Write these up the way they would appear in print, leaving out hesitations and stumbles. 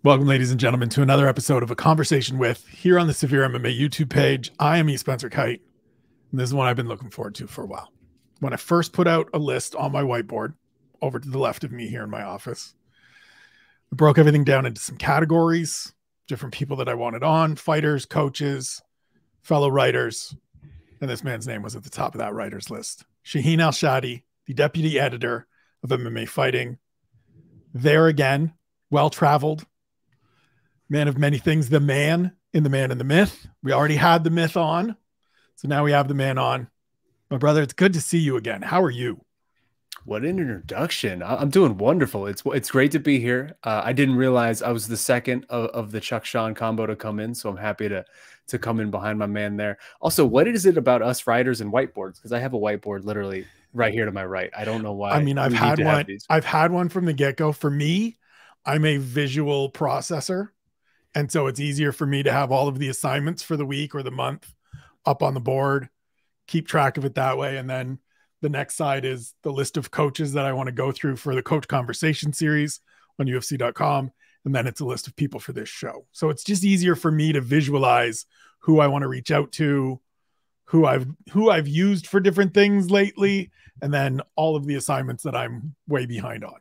Welcome, ladies and gentlemen, to another episode of A Conversation With here on the SevereMMA YouTube page. I am E. Spencer Kite, and this is one I've been looking forward to for a while. When I first put out a list on my whiteboard over to the left of me here in my office, I broke everything down into some categories, different people that I wanted on, fighters, coaches, fellow writers, and this man's name was at the top of that writers list. Shaheen Al-Shatti, the deputy editor of MMA Fighting. There again, well-traveled, man of many things, the man in The Man and the Myth. We already had the myth on, so now we have the man on. My brother, it's good to see you again. How are you? What an introduction. I'm doing wonderful. It's great to be here. I didn't realize I was the second of the Chuck Sean combo to come in, so I'm happy to come in behind my man there. Also, what is it about us writers and whiteboards? Because I have a whiteboard literally right here to my right. I don't know why. I mean, I've had one from the get-go. For me, I'm a visual processor. And so it's easier for me to have all of the assignments for the week or the month up on the board, keep track of it that way. And then the next side is the list of coaches that I want to go through for the Coach Conversation series on UFC.com. And then it's a list of people for this show. So it's just easier for me to visualize who I want to reach out to, who I've used for different things lately, and then all of the assignments that I'm way behind on.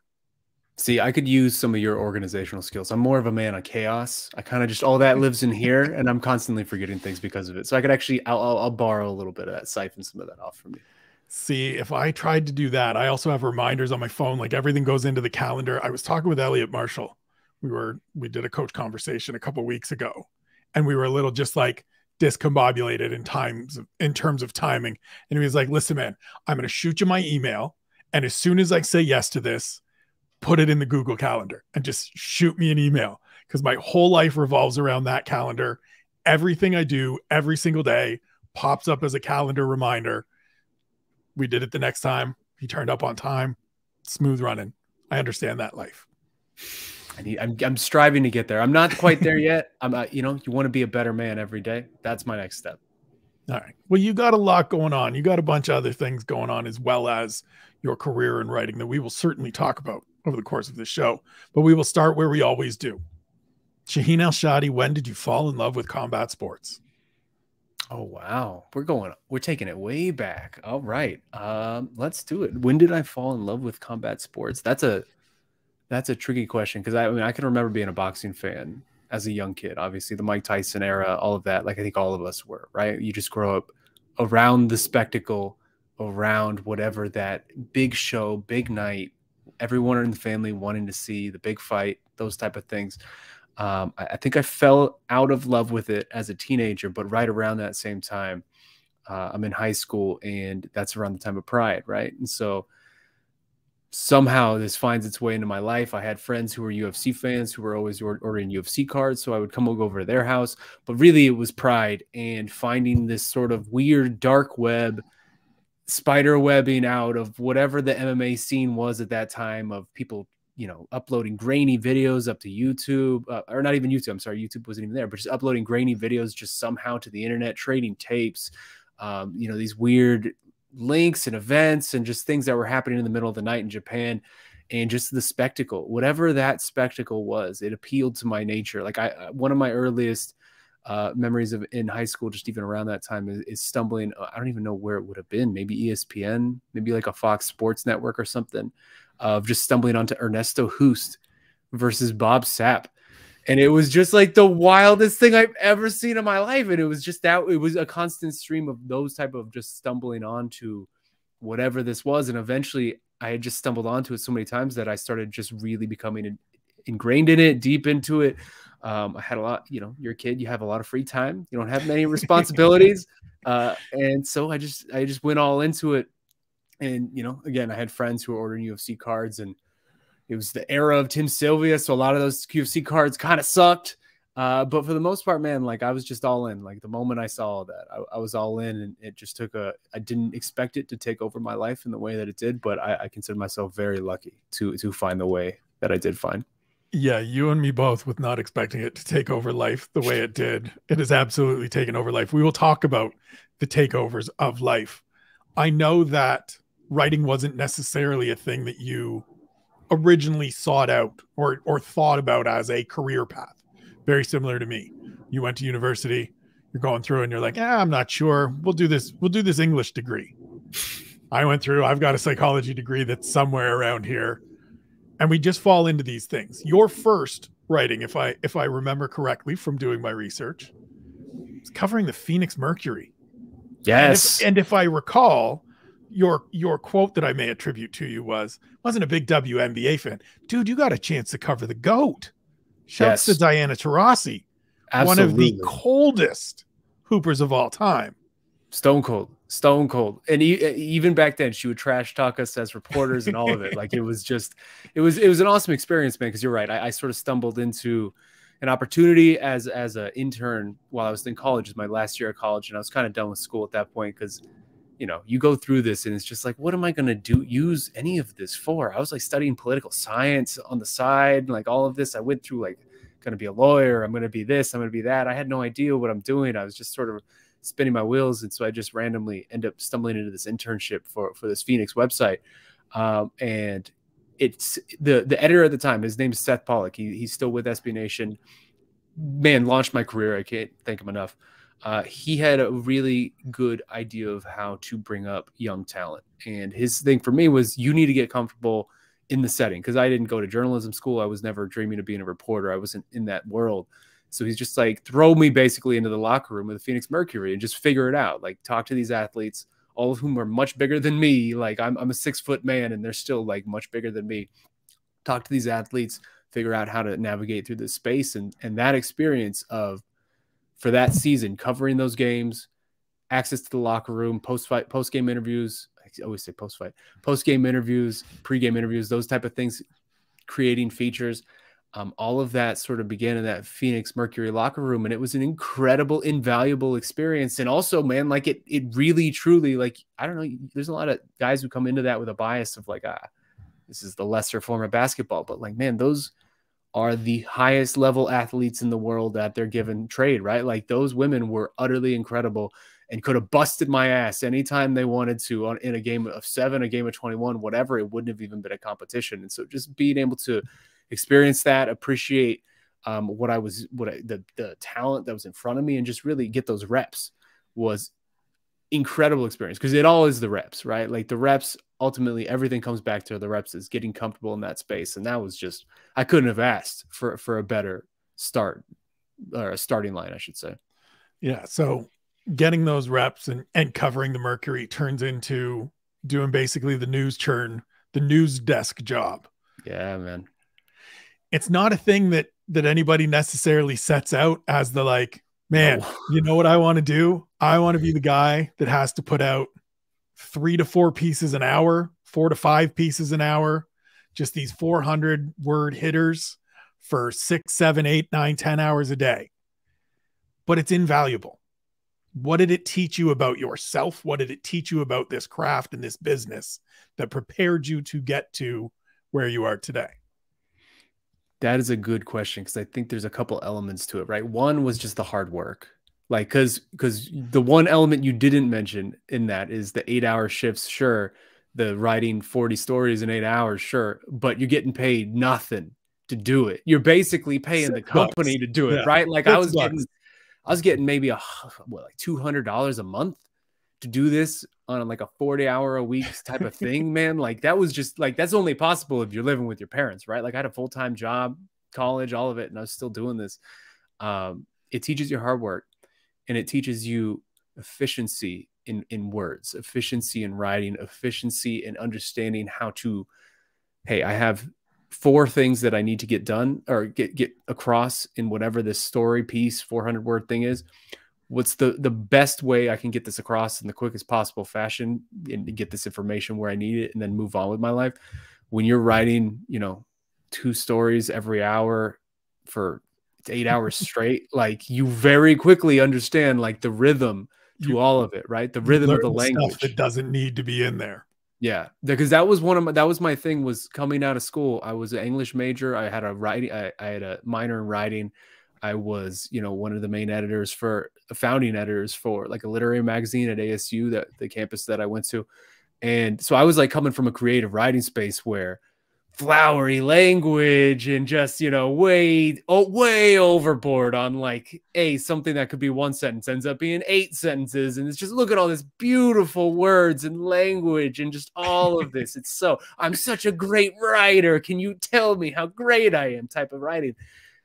See, I could use some of your organizational skills. I'm more of a man of chaos. I kind of just, all that lives in here, and I'm constantly forgetting things because of it. So I could actually, I'll borrow a little bit of that, siphon some of that off from you. See, if I tried to do that, I also have reminders on my phone. Like everything goes into the calendar. I was talking with Elliot Marshall. We did a coach conversation a couple of weeks ago, and we were a little just like discombobulated in terms of timing. And he was like, listen, man, I'm going to shoot you my email. And as soon as I say yes to this, put it in the Google Calendar and just shoot me an email, because my whole life revolves around that calendar. Everything I do every single day pops up as a calendar reminder. We did it the next time. He turned up on time. Smooth running. I understand that life. I'm striving to get there. I'm not quite there yet. You want to be a better man every day. That's my next step. All right. Well, you got a lot going on. You got a bunch of other things going on, as well as your career in writing that we will certainly talk about over the course of this show. But we will start where we always do. Shaheen Al-Shatti, when did you fall in love with combat sports? Oh, wow. We're taking it way back. All right. Let's do it. When did I fall in love with combat sports? That's a tricky question, because I can remember being a boxing fan as a young kid. Obviously, the Mike Tyson era, all of that. Like I think all of us were, right? You just grow up around the spectacle, around whatever that big show, big night, everyone in the family wanting to see the big fight, those type of things. I think I fell out of love with it as a teenager, but right around that same time, I'm in high school, and that's around the time of Pride, right? And so somehow this finds its way into my life. I had friends who were UFC fans who were always ordering UFC cards, so I would come over to their house. But really, it was Pride and finding this sort of weird dark web, spider webbing out of whatever the MMA scene was at that time, of people, uploading grainy videos up to YouTube, or not even YouTube. I'm sorry, YouTube wasn't even there, but just uploading grainy videos just somehow to the internet, trading tapes, these weird links and events and just things that were happening in the middle of the night in Japan. And just the spectacle, whatever that spectacle was, it appealed to my nature. Like one of my earliest memories of in high school, just even around that time, is stumbling. I don't even know where it would have been. Maybe ESPN, maybe like a Fox Sports Network or something, of just stumbling onto Ernesto Hoost versus Bob Sapp. And it was just like the wildest thing I've ever seen in my life. And it was just that it was a constant stream of those type of just stumbling onto whatever this was. And eventually I had just stumbled onto it so many times that I started just really becoming ingrained in it, deep into it. I had a lot, you're a kid, you have a lot of free time. You don't have many responsibilities. And so I just went all into it. And, again, I had friends who were ordering UFC cards, and it was the era of Tim Sylvia. So a lot of those UFC cards kind of sucked. But for the most part, man, like I was just all in. Like the moment I saw that, I was all in, and it just I didn't expect it to take over my life in the way that it did. But I consider myself very lucky to find the way that I did find. Yeah, you and me both, with not expecting it to take over life the way it did. It has absolutely taken over life. We will talk about the takeovers of life. I know that writing wasn't necessarily a thing that you originally sought out or thought about as a career path. Very similar to me. You went to university, you're going through and you're like, I'm not sure. We'll do this English degree. I went through, I've got a psychology degree that's somewhere around here. And we just fall into these things. Your first writing, if I remember correctly from doing my research, is covering the Phoenix Mercury. Yes. And if I recall, your quote that I may attribute to you wasn't a big WNBA fan. Dude, you got a chance to cover the GOAT. Shouts to Diana Taurasi. Absolutely. One of the coldest hoopers of all time. Stone cold. And even back then, she would trash talk us as reporters and all of it. Like it was an awesome experience, man. Because you're right. I sort of stumbled into an opportunity as an intern while I was in college. It was my last year of college, and I was kind of done with school at that point because, you know, you go through this and it's just like, what am I going to use any of this for? I was like studying political science on the side, like all of this. I went through like, going to be a lawyer. I'm going to be this. I'm going to be that. I had no idea what I'm doing. I was just sort of spinning my wheels. And so I just randomly end up stumbling into this internship for this Phoenix website. And it's the editor at the time, his name is Seth Pollock. He's still with SB Nation. Man, launched my career. I can't thank him enough. He had a really good idea of how to bring up young talent. And his thing for me was, you need to get comfortable in the setting, because I didn't go to journalism school. I was never dreaming of being a reporter. I wasn't in that world. So he's just like, throw me basically into the locker room of the Phoenix Mercury and just figure it out. Like, talk to these athletes, all of whom are much bigger than me. Like I'm a 6-foot man and they're still like much bigger than me. Talk to these athletes, figure out how to navigate through this space. And that experience of, for that season, covering those games, access to the locker room, post-game interviews. I always say post-game interviews, pre-game interviews, those type of things, creating features. All of that sort of began in that Phoenix Mercury locker room. And it was an incredible, invaluable experience. And also, man, like it really, truly, like, I don't know, there's a lot of guys who come into that with a bias of like, this is the lesser form of basketball. But like, man, those are the highest level athletes in the world at their given trade, right? Like those women were utterly incredible and could have busted my ass anytime they wanted to in a game of 7, a game of 21, whatever. It wouldn't have even been a competition. And so just being able to experience that, appreciate the talent that was in front of me, and just really get those reps was incredible experience, because it all is the reps, right? Like the reps, ultimately everything comes back to the reps, is getting comfortable in that space. And that was just, I couldn't have asked for a better start, or a starting line, I should say. Yeah. So getting those reps and covering the Mercury turns into doing basically the news desk job. Yeah, man. It's not a thing that anybody necessarily sets out as the like, man, no. You know what I want to do? I want to be the guy that has to put out 3 to 4 pieces an hour, 4 to 5 pieces an hour, just these 400-word hitters for 6, 7, 8, 9, 10 hours a day. But it's invaluable. What did it teach you about yourself? What did it teach you about this craft and this business that prepared you to get to where you are today? That is a good question, because I think there's a couple elements to it, right? One was just the hard work. Like, because the one element you didn't mention in that is the 8-hour shifts. Sure, the writing 40 stories in 8 hours, sure, but you're getting paid nothing to do it. You're basically paying the company to do it, right? Like I was getting maybe like $200 a month to do this on like a 40-hour a week type of thing, man. Like that was just like, that's only possible if you're living with your parents, right? Like I had a full-time job, college, all of it, and I was still doing this. It teaches you hard work, and it teaches you efficiency in words, efficiency in writing, efficiency in understanding how to, hey, I have 4 things that I need to get done or get across in whatever this story piece, 400-word thing is. What's the best way I can get this across in the quickest possible fashion and get this information where I need it, and then move on with my life? When you're writing, 2 stories every hour for 8 hours straight, like you very quickly understand like the rhythm to all of it, right? The rhythm of the language stuff that doesn't need to be in there. Yeah, because that was my thing, was coming out of school. I was an English major. I had I had a minor in writing. I was, one of the main founding editors for like a literary magazine at ASU, the campus that I went to. And so I was like coming from a creative writing space where flowery language and just, you know, way overboard on like something that could be one sentence ends up being 8 sentences. And it's just, look at all this beautiful words and language and just all of this. It's so, I'm such a great writer. Can you tell me how great I am type of writing?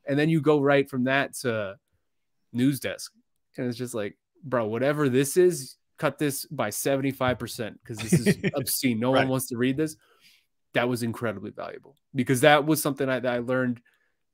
And then you go right from that to news desk. And it's just like, bro, whatever this is, cut this by 75% because this is obscene. No one wants to read this. That was incredibly valuable because that was something that I learned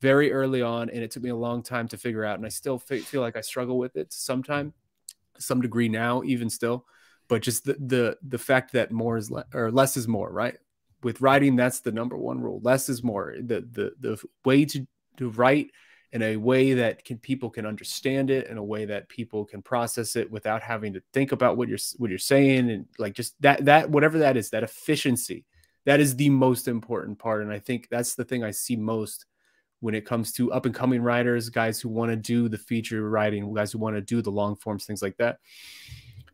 very early on, and it took me a long time to figure out. And I still feel like I struggle with it some degree now, even still. But just the fact that more is less is more, right? With writing, that's the number one rule. Less is more. The way to write in a way that people can understand it, in a way that people can process it without having to think about what you're saying, and like just that whatever that is, that efficiency. That is the most important part. And I think that's the thing I see most when it comes to up and coming writers, guys who want to do the feature writing, guys who want to do the long forms, things like that.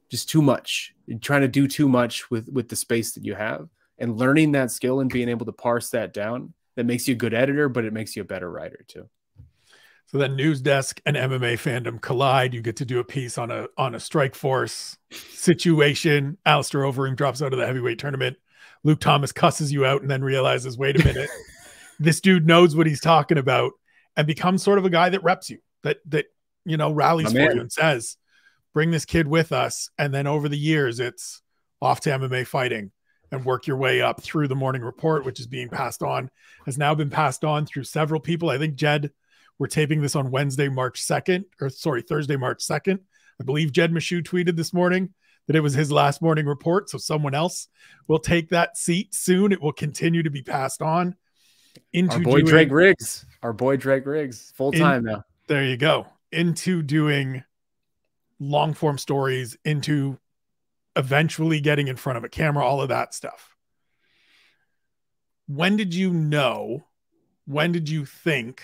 Just too much. You're trying to do too much with the space that you have, and learning that skill and being able to parse that down, that makes you a good editor, but it makes you a better writer too. So then news desk and MMA fandom collide. You get to do a piece on a strike force situation. Alistair Overeem drops out of the heavyweight tournament. Luke Thomas cusses you out and then realizes, wait a minute, this dude knows what he's talking about, and becomes sort of a guy that reps you, that you know, rallies for you and says, bring this kid with us. And then over the years, it's off to MMA fighting and work your way up through the morning report, which is being passed on, has now been passed on through several people. I think Jed, we're taping this on Thursday, March 2nd. I believe Jed Meshew tweeted this morning that it was his last morning report. So someone else will take that seat soon. It will continue to be passed on into our boy Drake Riggs. Our boy Drake Riggs, full time now. There you go. Into doing long form stories, into eventually getting in front of a camera, all of that stuff. When did you know? When did you think,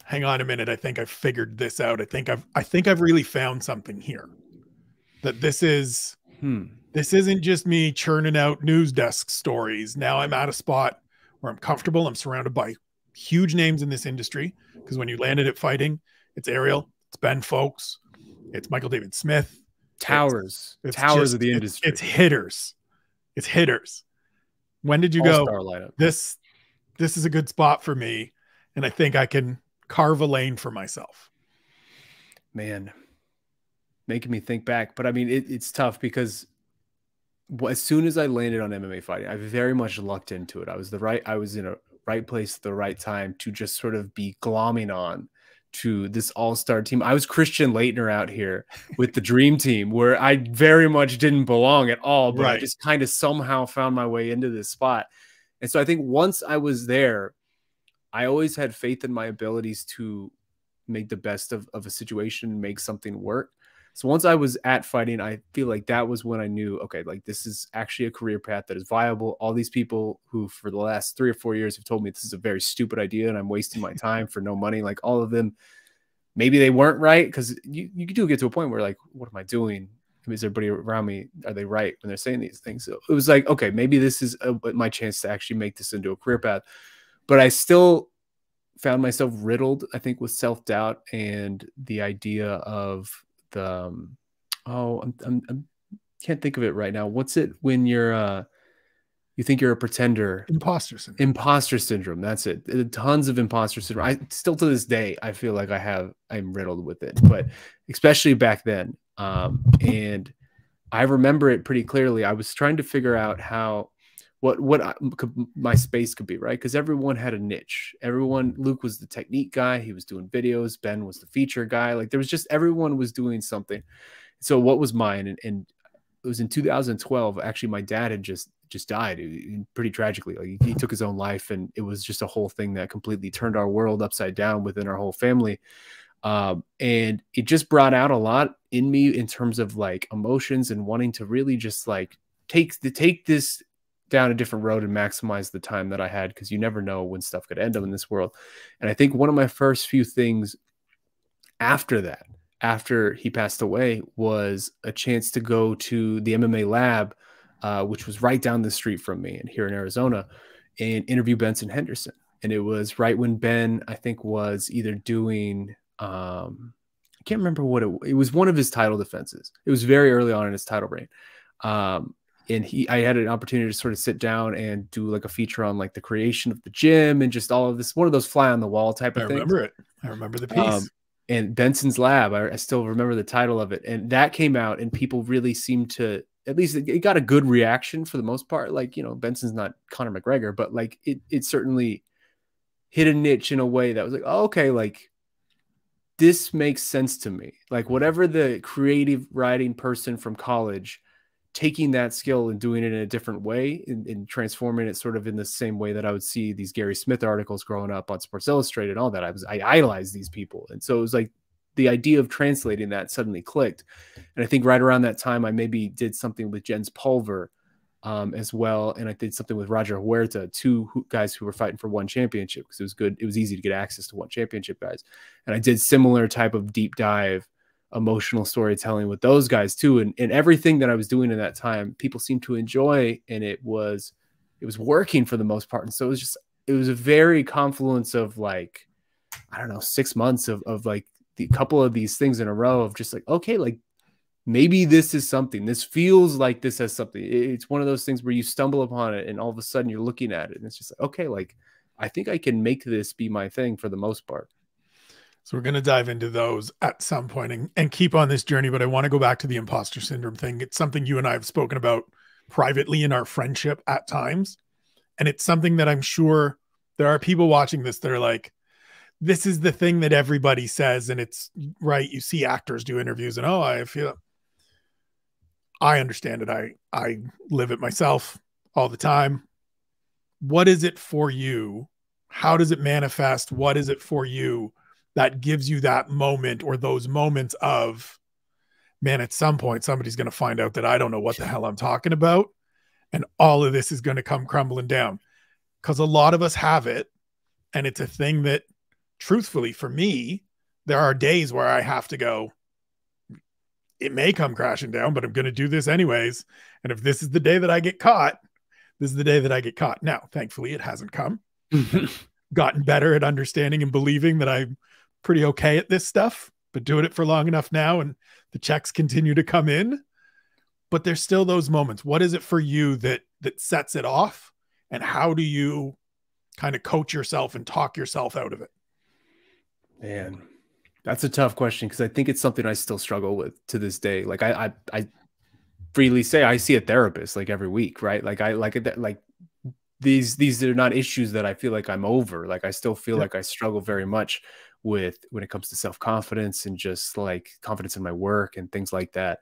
hang on a minute, I think I've figured this out. I think I've really found something here. That this isn't just me churning out news desk stories. Now I'm at a spot where I'm comfortable. I'm surrounded by huge names in this industry, because when you landed at fighting, it's Ariel, it's Ben Folks, it's Michael David Smith, towers of the industry. It's hitters. When did you go, this is a good spot for me, and I think I can carve a lane for myself? Man, making me think back. But I mean, it's tough because as soon as I landed on MMA fighting, I very much lucked into it. I was in a right place at the right time to just sort of be glomming on to this all-star team. I was Christian Leitner out here with the dream team, where I very much didn't belong at all, but I just kind of somehow found my way into this spot. And so I think once I was there, I always had faith in my abilities to make the best of a situation and make something work. So once I was at fighting, I feel like that was when I knew, okay, like this is actually a career path that is viable. All these people who for the last 3 or 4 years have told me this is a very stupid idea and I'm wasting my time for no money. Like all of them, maybe they weren't right, because you do get to a point where like, what am I doing? Is everybody around me, are they right when they're saying these things? So it was like, okay, maybe this is my chance to actually make this into a career path. But I still found myself riddled, I think, with self-doubt and the idea of the I can't think of it right now. What's it when you're you think you're a pretender? Imposter syndrome. Imposter syndrome. That's it. Tons of imposter syndrome. I still to this day I feel like I'm riddled with it, but especially back then. And I remember it pretty clearly. I was trying to figure out how what my space could be, right? Because everyone had a niche. Luke was the technique guy. He was doing videos. Ben was the feature guy. Like there was just, everyone was doing something. So what was mine? And it was in 2012. Actually, my dad had just died pretty tragically. Like he took his own life, and it was just a whole thing that completely turned our world upside down within our whole family. And it just brought out a lot in me in terms of like emotions and wanting to really just like take this down a different road and maximize the time that I had, because you never know when stuff could end up in this world. And I think one of my first few things after that, after he passed away, was a chance to go to the MMA lab, which was right down the street from me and here in Arizona. and interview Benson Henderson. And it was right when Ben, I think, was either doing, I can't remember what it was, one of his title defenses. It was very early on in his title reign. And I had an opportunity to sort of sit down and do like a feature on like the creation of the gym and just all of this, one of those fly on the wall type of things. I remember it. I remember the piece. And Benson's Lab, I still remember the title of it. And that came out and people really seemed to, at least it got a good reaction for the most part. Like, you know, Benson's not Conor McGregor, but like it certainly hit a niche in a way that was like, oh, okay, like this makes sense to me. Like whatever the creative writing person from college, taking that skill and doing it in a different way and transforming it sort of in the same way that I would see these Gary Smith articles growing up on Sports Illustrated and all that. I idolized these people. And so it was like the idea of translating that suddenly clicked. And I think right around that time, I maybe did something with Jens Pulver as well. And I did something with Roger Huerta, two guys who were fighting for one championship because it was good. It was easy to get access to one championship guys. And I did similar type of deep dive emotional storytelling with those guys too. And everything that I was doing in that time, people seemed to enjoy, and it was working for the most part. And so it was a very confluence of like, I don't know, 6 months of like the couple of these things in a row of just like, okay, like maybe this is something, this feels like this has something. It's one of those things where you stumble upon it and all of a sudden you're looking at it and it's just like, okay, like I think I can make this be my thing for the most part. So we're going to dive into those at some point and keep on this journey. But I want to go back to the imposter syndrome thing. It's something you and I have spoken about privately in our friendship at times. And it's something that I'm sure there are people watching this that are like, this is the thing that everybody says. And it's right. You see actors do interviews and, oh, I feel, I understand it. I live it myself all the time. What is it for you? How does it manifest? What is it for you that gives you that moment or those moments of, man, at some point, somebody's going to find out that I don't know what the hell I'm talking about. And all of this is going to come crumbling down. Because a lot of us have it. And it's a thing that, truthfully, for me, there are days where I have to go, it may come crashing down, but I'm going to do this anyways. And if this is the day that I get caught, this is the day that I get caught. Now, thankfully, it hasn't come. Gotten better at understanding and believing that I'm pretty okay at this stuff, but doing it for long enough now and the checks continue to come in. But there's still those moments. What is it for you that sets it off? And how do you kind of coach yourself and talk yourself out of it? Man, that's a tough question because I think it's something I still struggle with to this day. Like I freely say I see a therapist like every week, right? Like I like it, like these are not issues that I feel like I'm over. Like I still feel like I struggle very much with when it comes to self-confidence and just like confidence in my work and things like that.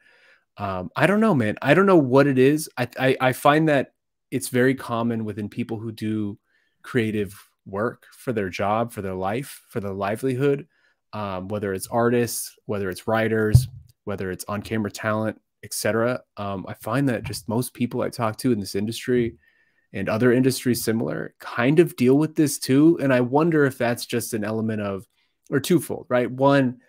I don't know, man. I don't know what it is. I find that it's very common within people who do creative work for their job, for their life, for their livelihood, whether it's artists, whether it's writers, whether it's on-camera talent, etc. I find that just most people I talk to in this industry and other industries similar kind of deal with this too. And I wonder if that's just an element of, or twofold, right? One,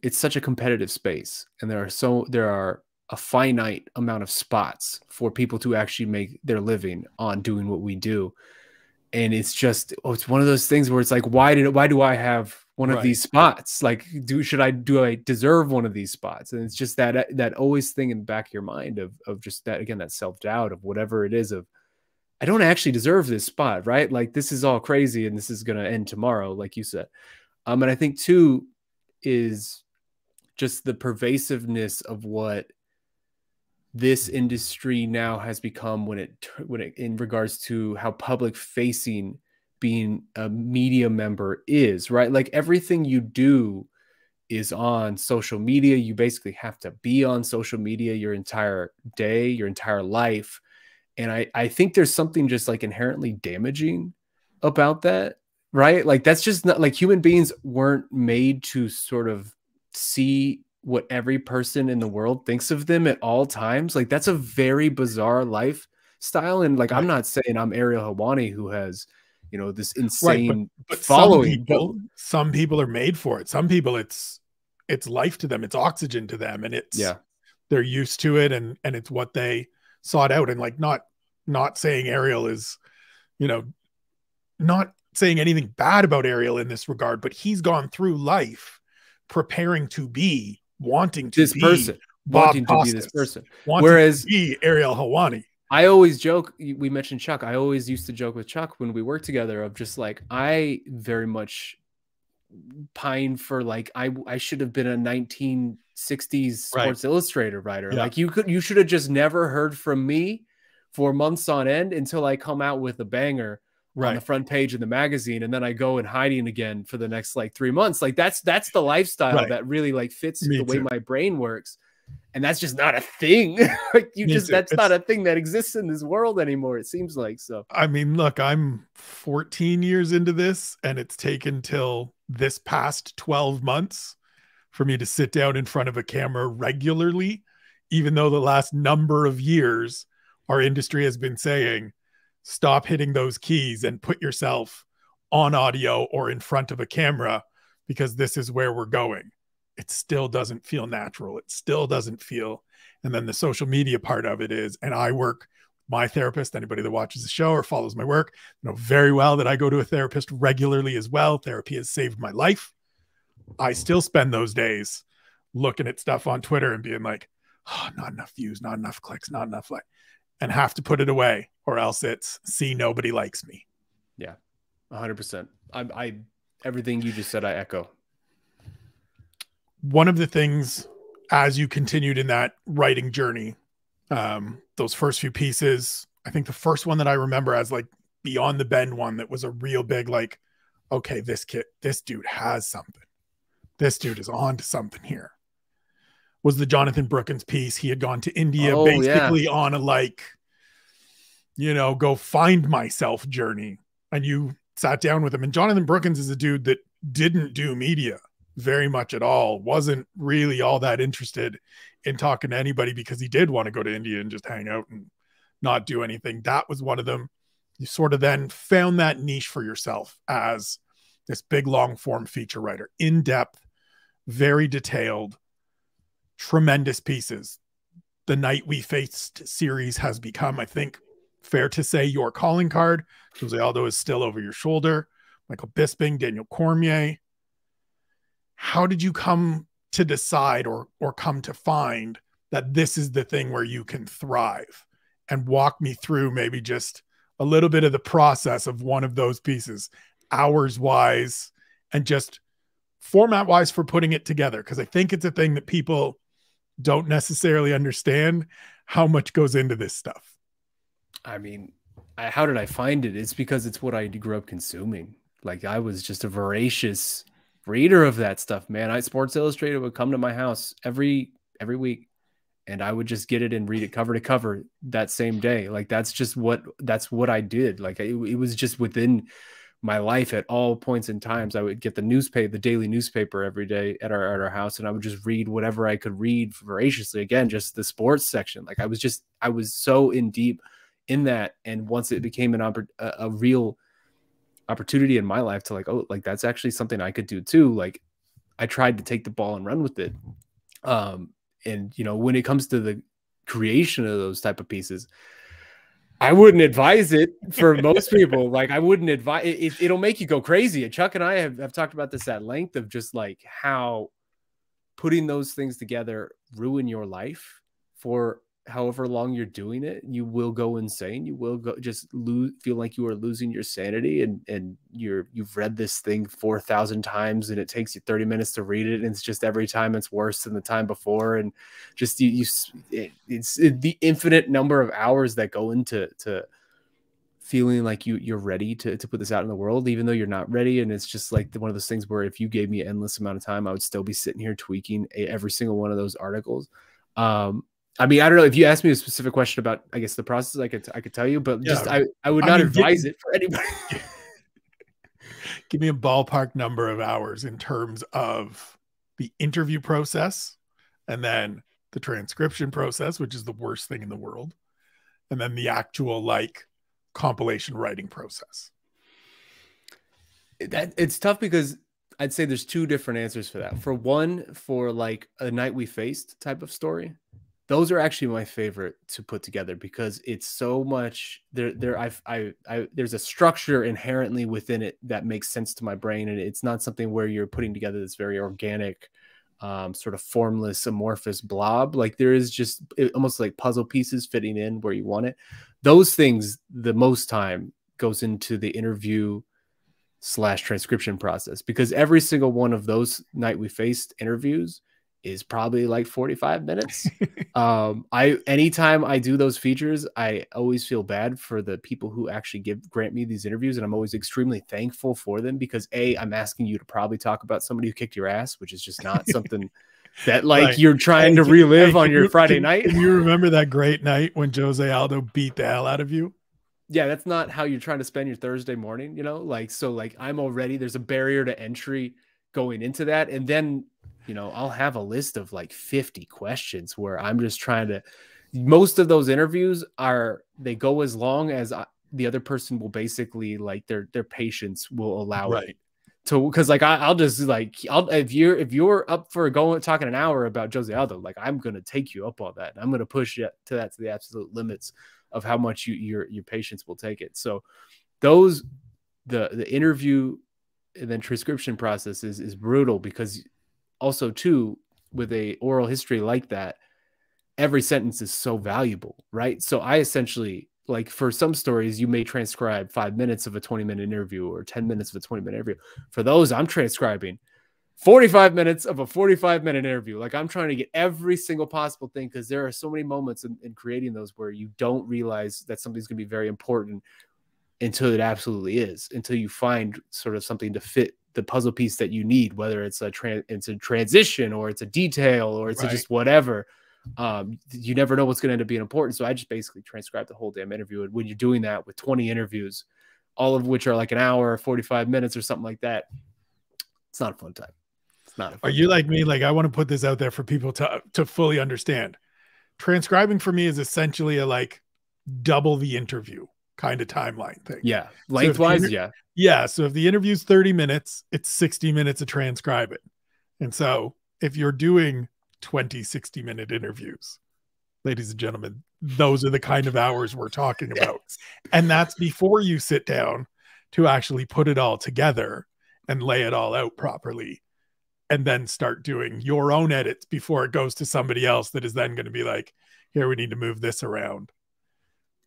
it's such a competitive space and there are a finite amount of spots for people to actually make their living on doing what we do. And it's just, it's one of those things where it's like, why do I have one of these spots? Like, do I deserve one of these spots? And it's just that always thing in the back of your mind of just that, again, that self-doubt of whatever it is of, I don't actually deserve this spot, right? Like this is all crazy and this is going to end tomorrow, like you said. And I think too is just the pervasiveness of what this industry now has become when it in regards to how public facing being a media member is, right? Like everything you do is on social media. You basically have to be on social media your entire day, your entire life. And I think there's something just like inherently damaging about that, right? Like that's just not like human beings weren't made to sort of see what every person in the world thinks of them at all times. Like that's a very bizarre lifestyle. And like, I'm not saying I'm Ariel Helwani who has, you know, this insane but following. Some people are made for it. Some people it's life to them. It's oxygen to them. And they're used to it and it's what they sought out. And like, not saying Ariel is, you know, not saying anything bad about Ariel in this regard, but he's gone through life preparing to be, wanting to This be person, Bob wanting to be this Costas, person. wanting Whereas to be Ariel Helwani. I always joke, we mentioned Chuck. I always used to joke with Chuck when we worked together of just like, I very much pine for like, I should have been a 1960s Sports Illustrated writer. Yeah. Like you should have just never heard from me for months on end until I come out with a banger on the front page of the magazine. And then I go in hiding again for the next like 3 months. Like that's the lifestyle that really like fits the way my brain works. And that's just not a thing. Like that's not a thing that exists in this world anymore, it seems like. So I mean, look, I'm 14 years into this, and it's taken till this past 12 months for me to sit down in front of a camera regularly, even though the last number of years our industry has been saying, stop hitting those keys and put yourself on audio or in front of a camera, because this is where we're going. It still doesn't feel natural. It still doesn't feel. And then the social media part of it is, and I work, my therapist, anybody that watches the show or follows my work, know very well that I go to a therapist regularly as well. Therapy has saved my life. I still spend those days looking at stuff on Twitter and being like, oh, not enough views, not enough clicks, not enough like, and have to put it away, or else it's, see, nobody likes me. Yeah, 100%. I everything you just said, I echo. One of the things as you continued in that writing journey, those first few pieces, I think the first one that I remember as like Beyond the Bend one that was a real big, like, okay, this dude has something. This dude is on to something here, was the Jonathan Brookins piece. He had gone to India basically on a like, you know, go find myself journey. And you sat down with him. And Jonathan Brookins is a dude that didn't do media very much at all, wasn't really all that interested in talking to anybody, because he did want to go to India and just hang out and not do anything. That was one of them. You sort of then found that niche for yourself as this big long form feature writer, in depth, very detailed, tremendous pieces. The Night We Faced series has become, I think, fair to say, your calling card. Jose Aldo is still over your shoulder. Michael Bisping, Daniel Cormier. How did you come to decide or come to find that this is the thing where you can thrive? And walk me through maybe just a little bit of the process of one of those pieces, hours wise and just format wise for putting it together. Because I think it's a thing that people don't necessarily understand how much goes into this stuff. I mean, how did I find it? It's because it's what I grew up consuming. Like I was just a voracious reader of that stuff, man. Sports Illustrated would come to my house every week, and I would just get it and read it cover to cover that same day. Like that's what I did. Like it was just within my life at all points in times. I would get the daily newspaper every day at our house, and I would just read whatever I could read voraciously. Again, just the sports section. Like I was so in deep in that. And once it became a real opportunity in my life to like, oh, like that's actually something I could do too. Like I tried to take the ball and run with it. And you know, when it comes to the creation of those type of pieces, I wouldn't advise it for most people. Like I wouldn't advise it. It'll make you go crazy. And Chuck and I have talked about this at length of just like how putting those things together ruin your life for however long you're doing it. You will go insane. You will feel like you are losing your sanity, and you've read this thing 4,000 times and it takes you 30 minutes to read it. And it's just every time it's worse than the time before. And just it's the infinite number of hours that go into feeling like you're ready to put this out in the world, even though you're not ready. And it's just like one of those things where if you gave me an endless amount of time, I would still be sitting here tweaking every single one of those articles. I mean, I don't know if you asked me a specific question about, I guess, the process, I could tell you, but yeah, just I would not advise it for anybody. Give me a ballpark number of hours in terms of the interview process, and then the transcription process, which is the worst thing in the world, and then the actual like compilation writing process. It's tough because I'd say there's two different answers for that. For one, for like a Night We Faced type of story, those are actually my favorite to put together because it's so much there's a structure inherently within it that makes sense to my brain. And it's not something where you're putting together this very organic, sort of formless, amorphous blob. Like there is just almost like puzzle pieces fitting in where you want it. Those things, the most time goes into the interview / transcription process, because every single one of those Night We Faced interviews is probably like 45 minutes. Anytime I do those features, I always feel bad for the people who actually grant me these interviews. And I'm always extremely thankful for them because I'm asking you to probably talk about somebody who kicked your ass, which is just not something that like you're trying to relive on your Friday night. Can you remember that great night when Jose Aldo beat the hell out of you? Yeah, that's not how you're trying to spend your Thursday morning, you know, like, so like there's a barrier to entry going into that. And then, you know, I'll have a list of like 50 questions where I'm just trying to, most of those interviews they go as long as the other person will basically like their patience will allow it to, cause like, I'll just like, if you're up for talking an hour about Jose Aldo, like I'm going to take you up on that. And I'm going to push it to the absolute limits of how much your patience will take it. So the interview and then transcription process is brutal, because also too, with a oral history like that, every sentence is so valuable, right? So I essentially, like for some stories, you may transcribe 5 minutes of a 20-minute interview or 10 minutes of a 20-minute interview. For those, I'm transcribing 45 minutes of a 45-minute interview. Like I'm trying to get every single possible thing, because there are so many moments in creating those where you don't realize that something's going to be very important until it absolutely is, until you find sort of something to fit the puzzle piece that you need, whether it's a transition or it's a detail or it's just whatever. You never know what's going to end up being important. So I just basically transcribe the whole damn interview. And when you're doing that with 20 interviews, all of which are like an hour or 45 minutes or something like that, it's not a fun time. It's not. Are you like me? Like I want to put this out there for people to fully understand. Transcribing for me is essentially a like double the interview kind of timeline thing. Yeah. Lengthwise. Yeah. So if the interview's 30 minutes, it's 60 minutes to transcribe it. And so if you're doing 20 60-minute interviews, ladies and gentlemen, those are the kind of hours we're talking about. And that's before you sit down to actually put it all together and lay it all out properly, and then start doing your own edits before it goes to somebody else that is then going to be like, here, we need to move this around.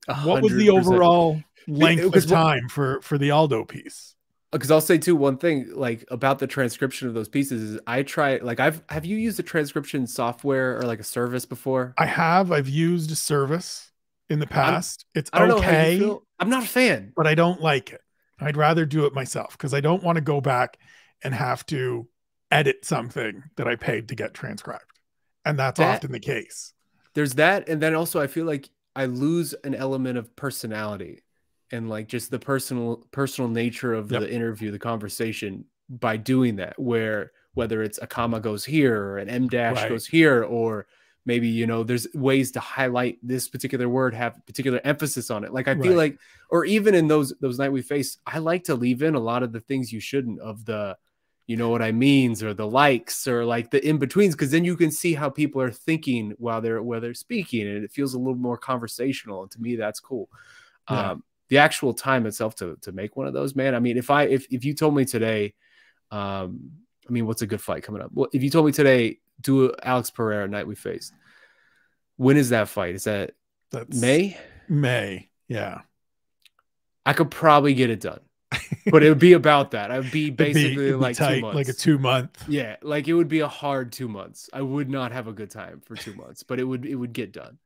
100%. What was the overall length of time for the Aldo piece? Because I'll say too, one thing like about the transcription of those pieces is I try, like have you used a transcription software or like a service before? I've used a service in the past. I don't know how you feel. I'm not a fan, but I don't like it. I'd rather do it myself, because I don't want to go back and have to edit something that I paid to get transcribed. And that's often the case. There's that. And then also I feel like I lose an element of personality and like just the personal nature of the interview, the conversation, by doing that, whether it's a comma goes here or an M dash goes here, or maybe, you know, there's ways to highlight this particular word, have particular emphasis on it. Like I feel like, or even in those Night We Faced, I like to leave in a lot of the things you shouldn't, of the, you know what I means, or the likes, or like the in-betweens, because then you can see how people are thinking while they're speaking, and it feels a little more conversational. And to me, that's cool. The actual time itself to make one of those, man. I mean, if you told me today, I mean, what's a good fight coming up? Well, if you told me today, do Alex Pereira Night We Faced, when is that fight? Is that's May? May, yeah. I could probably get it done. But it would be about that. I would be basically like tight, 2 months. like a 2 month. Yeah, like it would be a hard 2 months. I would not have a good time for 2 months, but it would get done.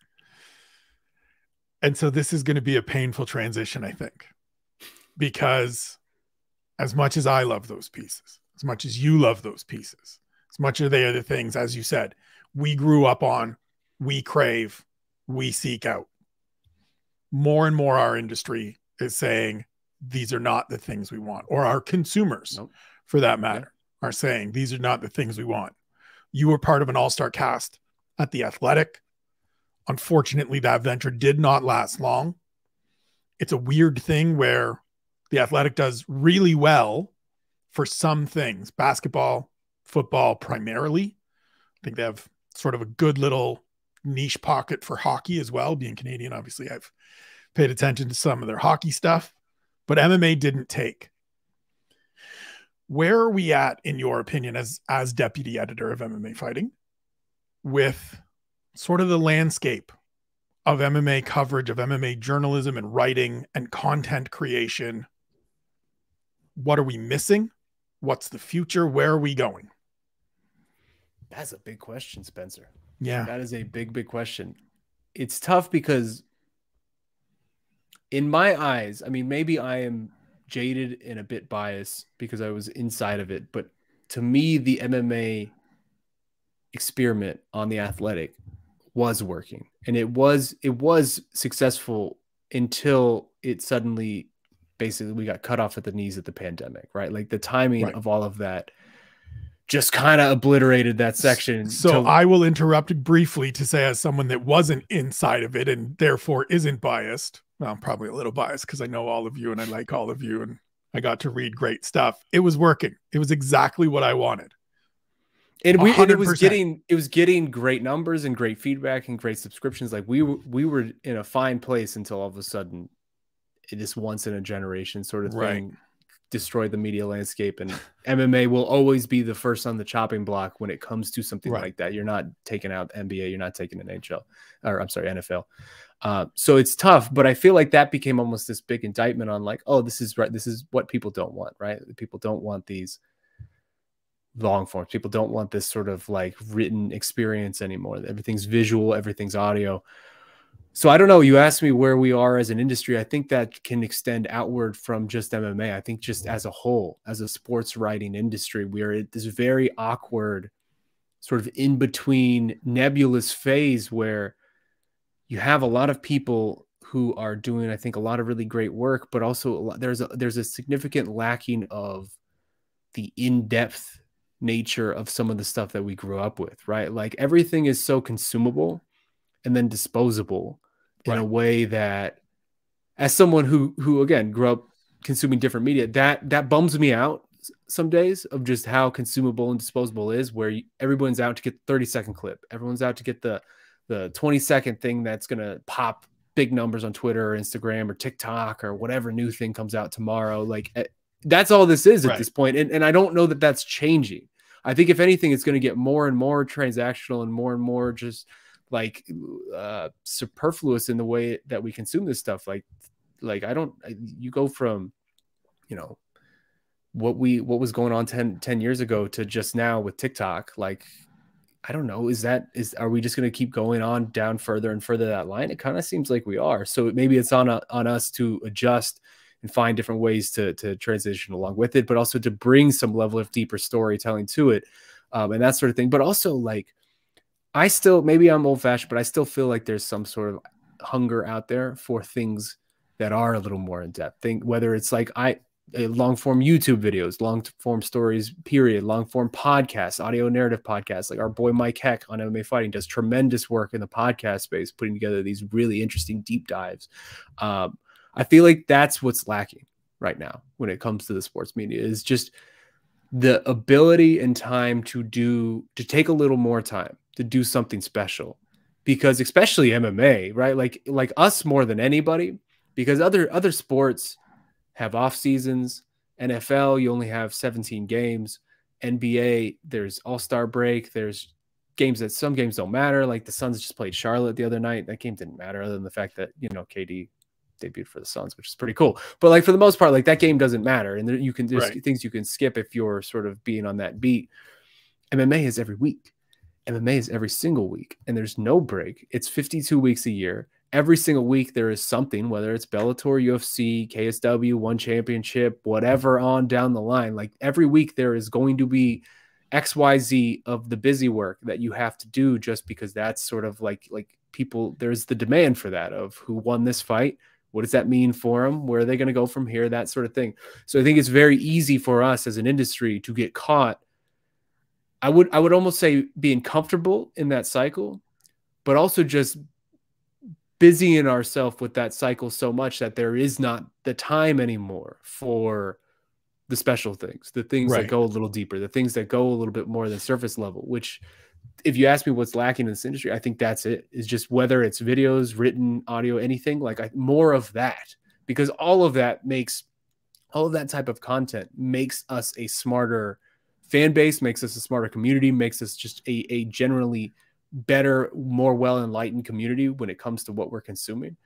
And so this is going to be a painful transition, I think, because as much as I love those pieces, as much as you love those pieces, as much as they are the things, as you said, we grew up on, we crave, we seek out. More and more our industry is saying, these are not the things we want, or our consumers, for that matter, are saying these are not the things we want. You were part of an all-star cast at The Athletic. Unfortunately, that venture did not last long. It's a weird thing where The Athletic does really well for some things, basketball, football primarily. I think they have sort of a good little niche pocket for hockey as well. Being Canadian, obviously, I've paid attention to some of their hockey stuff, but MMA didn't take. Where are we at, in your opinion, as deputy editor of MMA Fighting, with sort of the landscape of MMA coverage, of MMA journalism and writing and content creation? What are we missing? What's the future? Where are we going? That's a big question, Spencer. Yeah. That is a big, big question. It's tough because in my eyes, I mean, maybe I am jaded and a bit biased because I was inside of it, but to me, the MMA experiment on The Athletic was working, and it was successful until it suddenly, basically, we got cut off at the knees at the pandemic, right? Like the timing of all of that just kind of obliterated that section. So I will interrupt briefly to say, as someone that wasn't inside of it and therefore isn't biased, well, I'm probably a little biased because I know all of you and I like all of you and I got to read great stuff. It was working. It was exactly what I wanted. And it was getting great numbers and great feedback and great subscriptions. Like we were in a fine place until all of a sudden this once in a generation sort of thing destroyed the media landscape, and MMA will always be the first on the chopping block when it comes to something like that. You're not taking out NBA, you're not taking an NHL, or I'm sorry, NFL. So it's tough, but I feel like that became almost this big indictment on like, oh, this is right. This is what people don't want, right? People don't want these long forms. People don't want this sort of like written experience anymore. Everything's visual, everything's audio. So I don't know. You asked me where we are as an industry. I think that can extend outward from just MMA. I think just as a whole, as a sports writing industry, we are at this very awkward sort of in between nebulous phase where you have a lot of people who are doing, I think, a lot of really great work, but also there's a significant lacking of the in-depth nature of some of the stuff that we grew up with, right? Like everything is so consumable and then disposable in a way that, as someone who again grew up consuming different media, that bums me out some days of just how consumable and disposable is, where everyone's out to get the 30-second clip, everyone's out to get the 20-second thing that's gonna pop big numbers on Twitter or Instagram or TikTok or whatever new thing comes out tomorrow. Like that's all this is at this point. And I don't know that that's changing. I think if anything, it's going to get more and more transactional and more just like superfluous in the way that we consume this stuff. Like you go from, you know, what was going on 10 years ago to just now with TikTok. Like, I don't know, are we just going to keep going on down further and further that line? It kind of seems like we are. So maybe it's on us to adjust and find different ways to transition along with it, but also to bring some level of deeper storytelling to it, and that sort of thing. But also, like, maybe I'm old fashioned, but I still feel like there's some sort of hunger out there for things that are a little more in depth. Whether it's like long form YouTube videos, long form stories, period, long form podcasts, audio narrative podcasts. Like our boy Mike Heck on MMA Fighting does tremendous work in the podcast space, putting together these really interesting deep dives. I feel like that's what's lacking right now when it comes to the sports media, is just the ability and time to take a little more time to do something special, because especially MMA, right? Like us more than anybody, because other sports have off seasons. NFL, you only have 17 games. NBA, there's all-star break. There's some games don't matter. Like the Suns just played Charlotte the other night. That game didn't matter other than the fact that, you know, KD debuted for the Suns, which is pretty cool. But like for the most part, like that game doesn't matter. And there's things you can skip if you're sort of being on that beat. MMA is every week. MMA is every single week, and there's no break. It's 52 weeks a year. Every single week there is something, whether it's Bellator, UFC, KSW, One Championship, whatever on down the line. Like every week there is going to be XYZ of the busy work that you have to do, just because that's sort of like people, there's the demand for that, of who won this fight. What does that mean for them? Where are they going to go from here? That sort of thing. So I think it's very easy for us as an industry to get caught. I would almost say being comfortable in that cycle, but also just busying ourselves with that cycle so much that there is not the time anymore for the special things, the things that go a little deeper, the things that go a little bit more than surface level, which if you ask me what's lacking in this industry, I think that's it. Is just whether it's videos, written, audio, anything like more of that, because all of that type of content makes us a smarter fan base, makes us a smarter community, makes us just a generally better, more well-enlightened community when it comes to what we're consuming.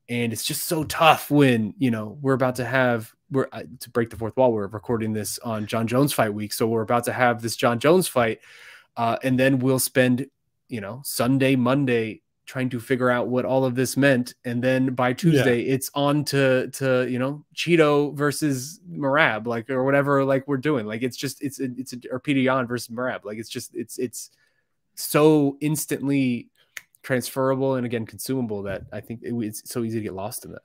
And it's just so tough when, you know, we're about to have, to break the fourth wall, we're recording this on John Jones fight week. So we're about to have this John Jones fight. And then we'll spend, you know, Sunday, Monday trying to figure out what all of this meant. And then by Tuesday, it's on to, you know, Cheeto versus Marab, like, or whatever, like we're doing. Like, it's just, or Peter Yan versus Marab. Like, it's just, it's so instantly transferable and again, consumable that I think it's so easy to get lost in that.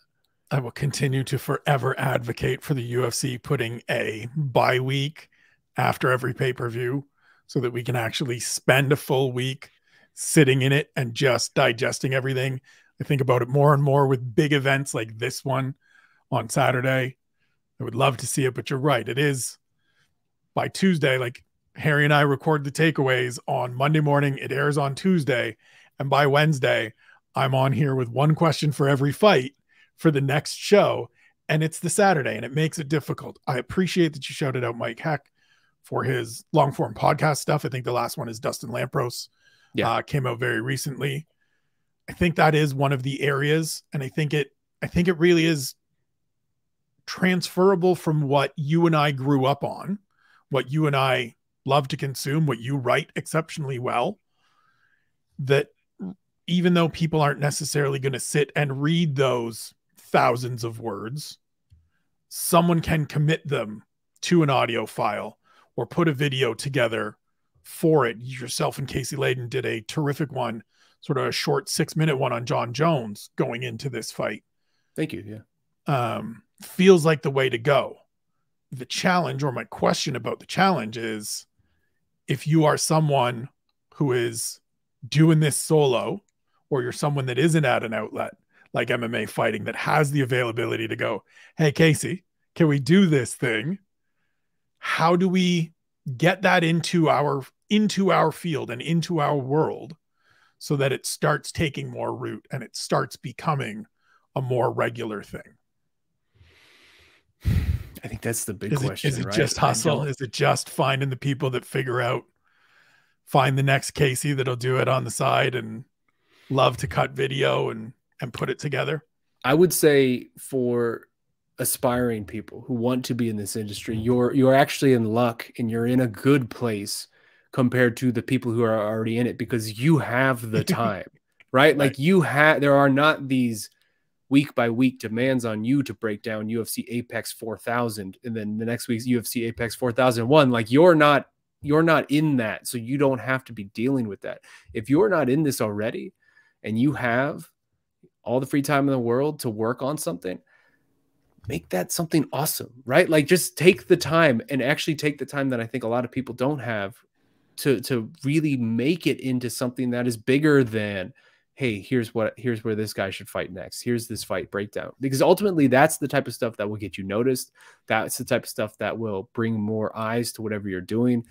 I will continue to forever advocate for the UFC putting a bye week after every pay-per-view so that we can actually spend a full week sitting in it and just digesting everything. I think about it more and more with big events like this one on Saturday. I would love to see it, but you're right. It is by Tuesday, like Harry and I record the takeaways on Monday morning. It airs on Tuesday. And by Wednesday, I'm on here with one question for every fight for the next show. And it's the Saturday, and it makes it difficult. I appreciate that you shouted out Mike Heck for his long form podcast stuff. I think the last one is Dustin Lampros. Came out very recently. I think that is one of the areas, and I think it really is transferable from what you and I grew up on, what you and I love to consume, what you write exceptionally well, that even though people aren't necessarily going to sit and read those thousands of words, someone can commit them to an audio file or put a video together for it. Yourself and Casey Layden did a terrific one, sort of a short 6-minute one on John Jones going into this fight. Thank you. Yeah. Feels like the way to go. The challenge, or my question about the challenge, is if you are someone who is doing this solo, or you're someone that isn't at an outlet like MMA Fighting that has the availability to go, hey, Casey, can we do this thing? How do we get that into our field and into our world so that it starts taking more root and it starts becoming a more regular thing? I think that's the big question. Is it just hustle? Is it just finding the people that find the next Casey that'll do it on the side and love to cut video and put it together? I would say for aspiring people who want to be in this industry, you're actually in luck and you're in a good place compared to the people who are already in it, because you have the time, right? Like there are not these week by week demands on you to break down UFC Apex 4000 and then the next week's UFC Apex 4001. Like you're not in that, so you don't have to be dealing with that. If you're not in this already and you have all the free time in the world to work on something, make that something awesome, right? Like just take the time, and actually take the time that I think a lot of people don't have to really make it into something that is bigger than, hey, here's where this guy should fight next. Here's this fight breakdown. Because ultimately that's the type of stuff that will get you noticed. That's the type of stuff that will bring more eyes to whatever you're doing.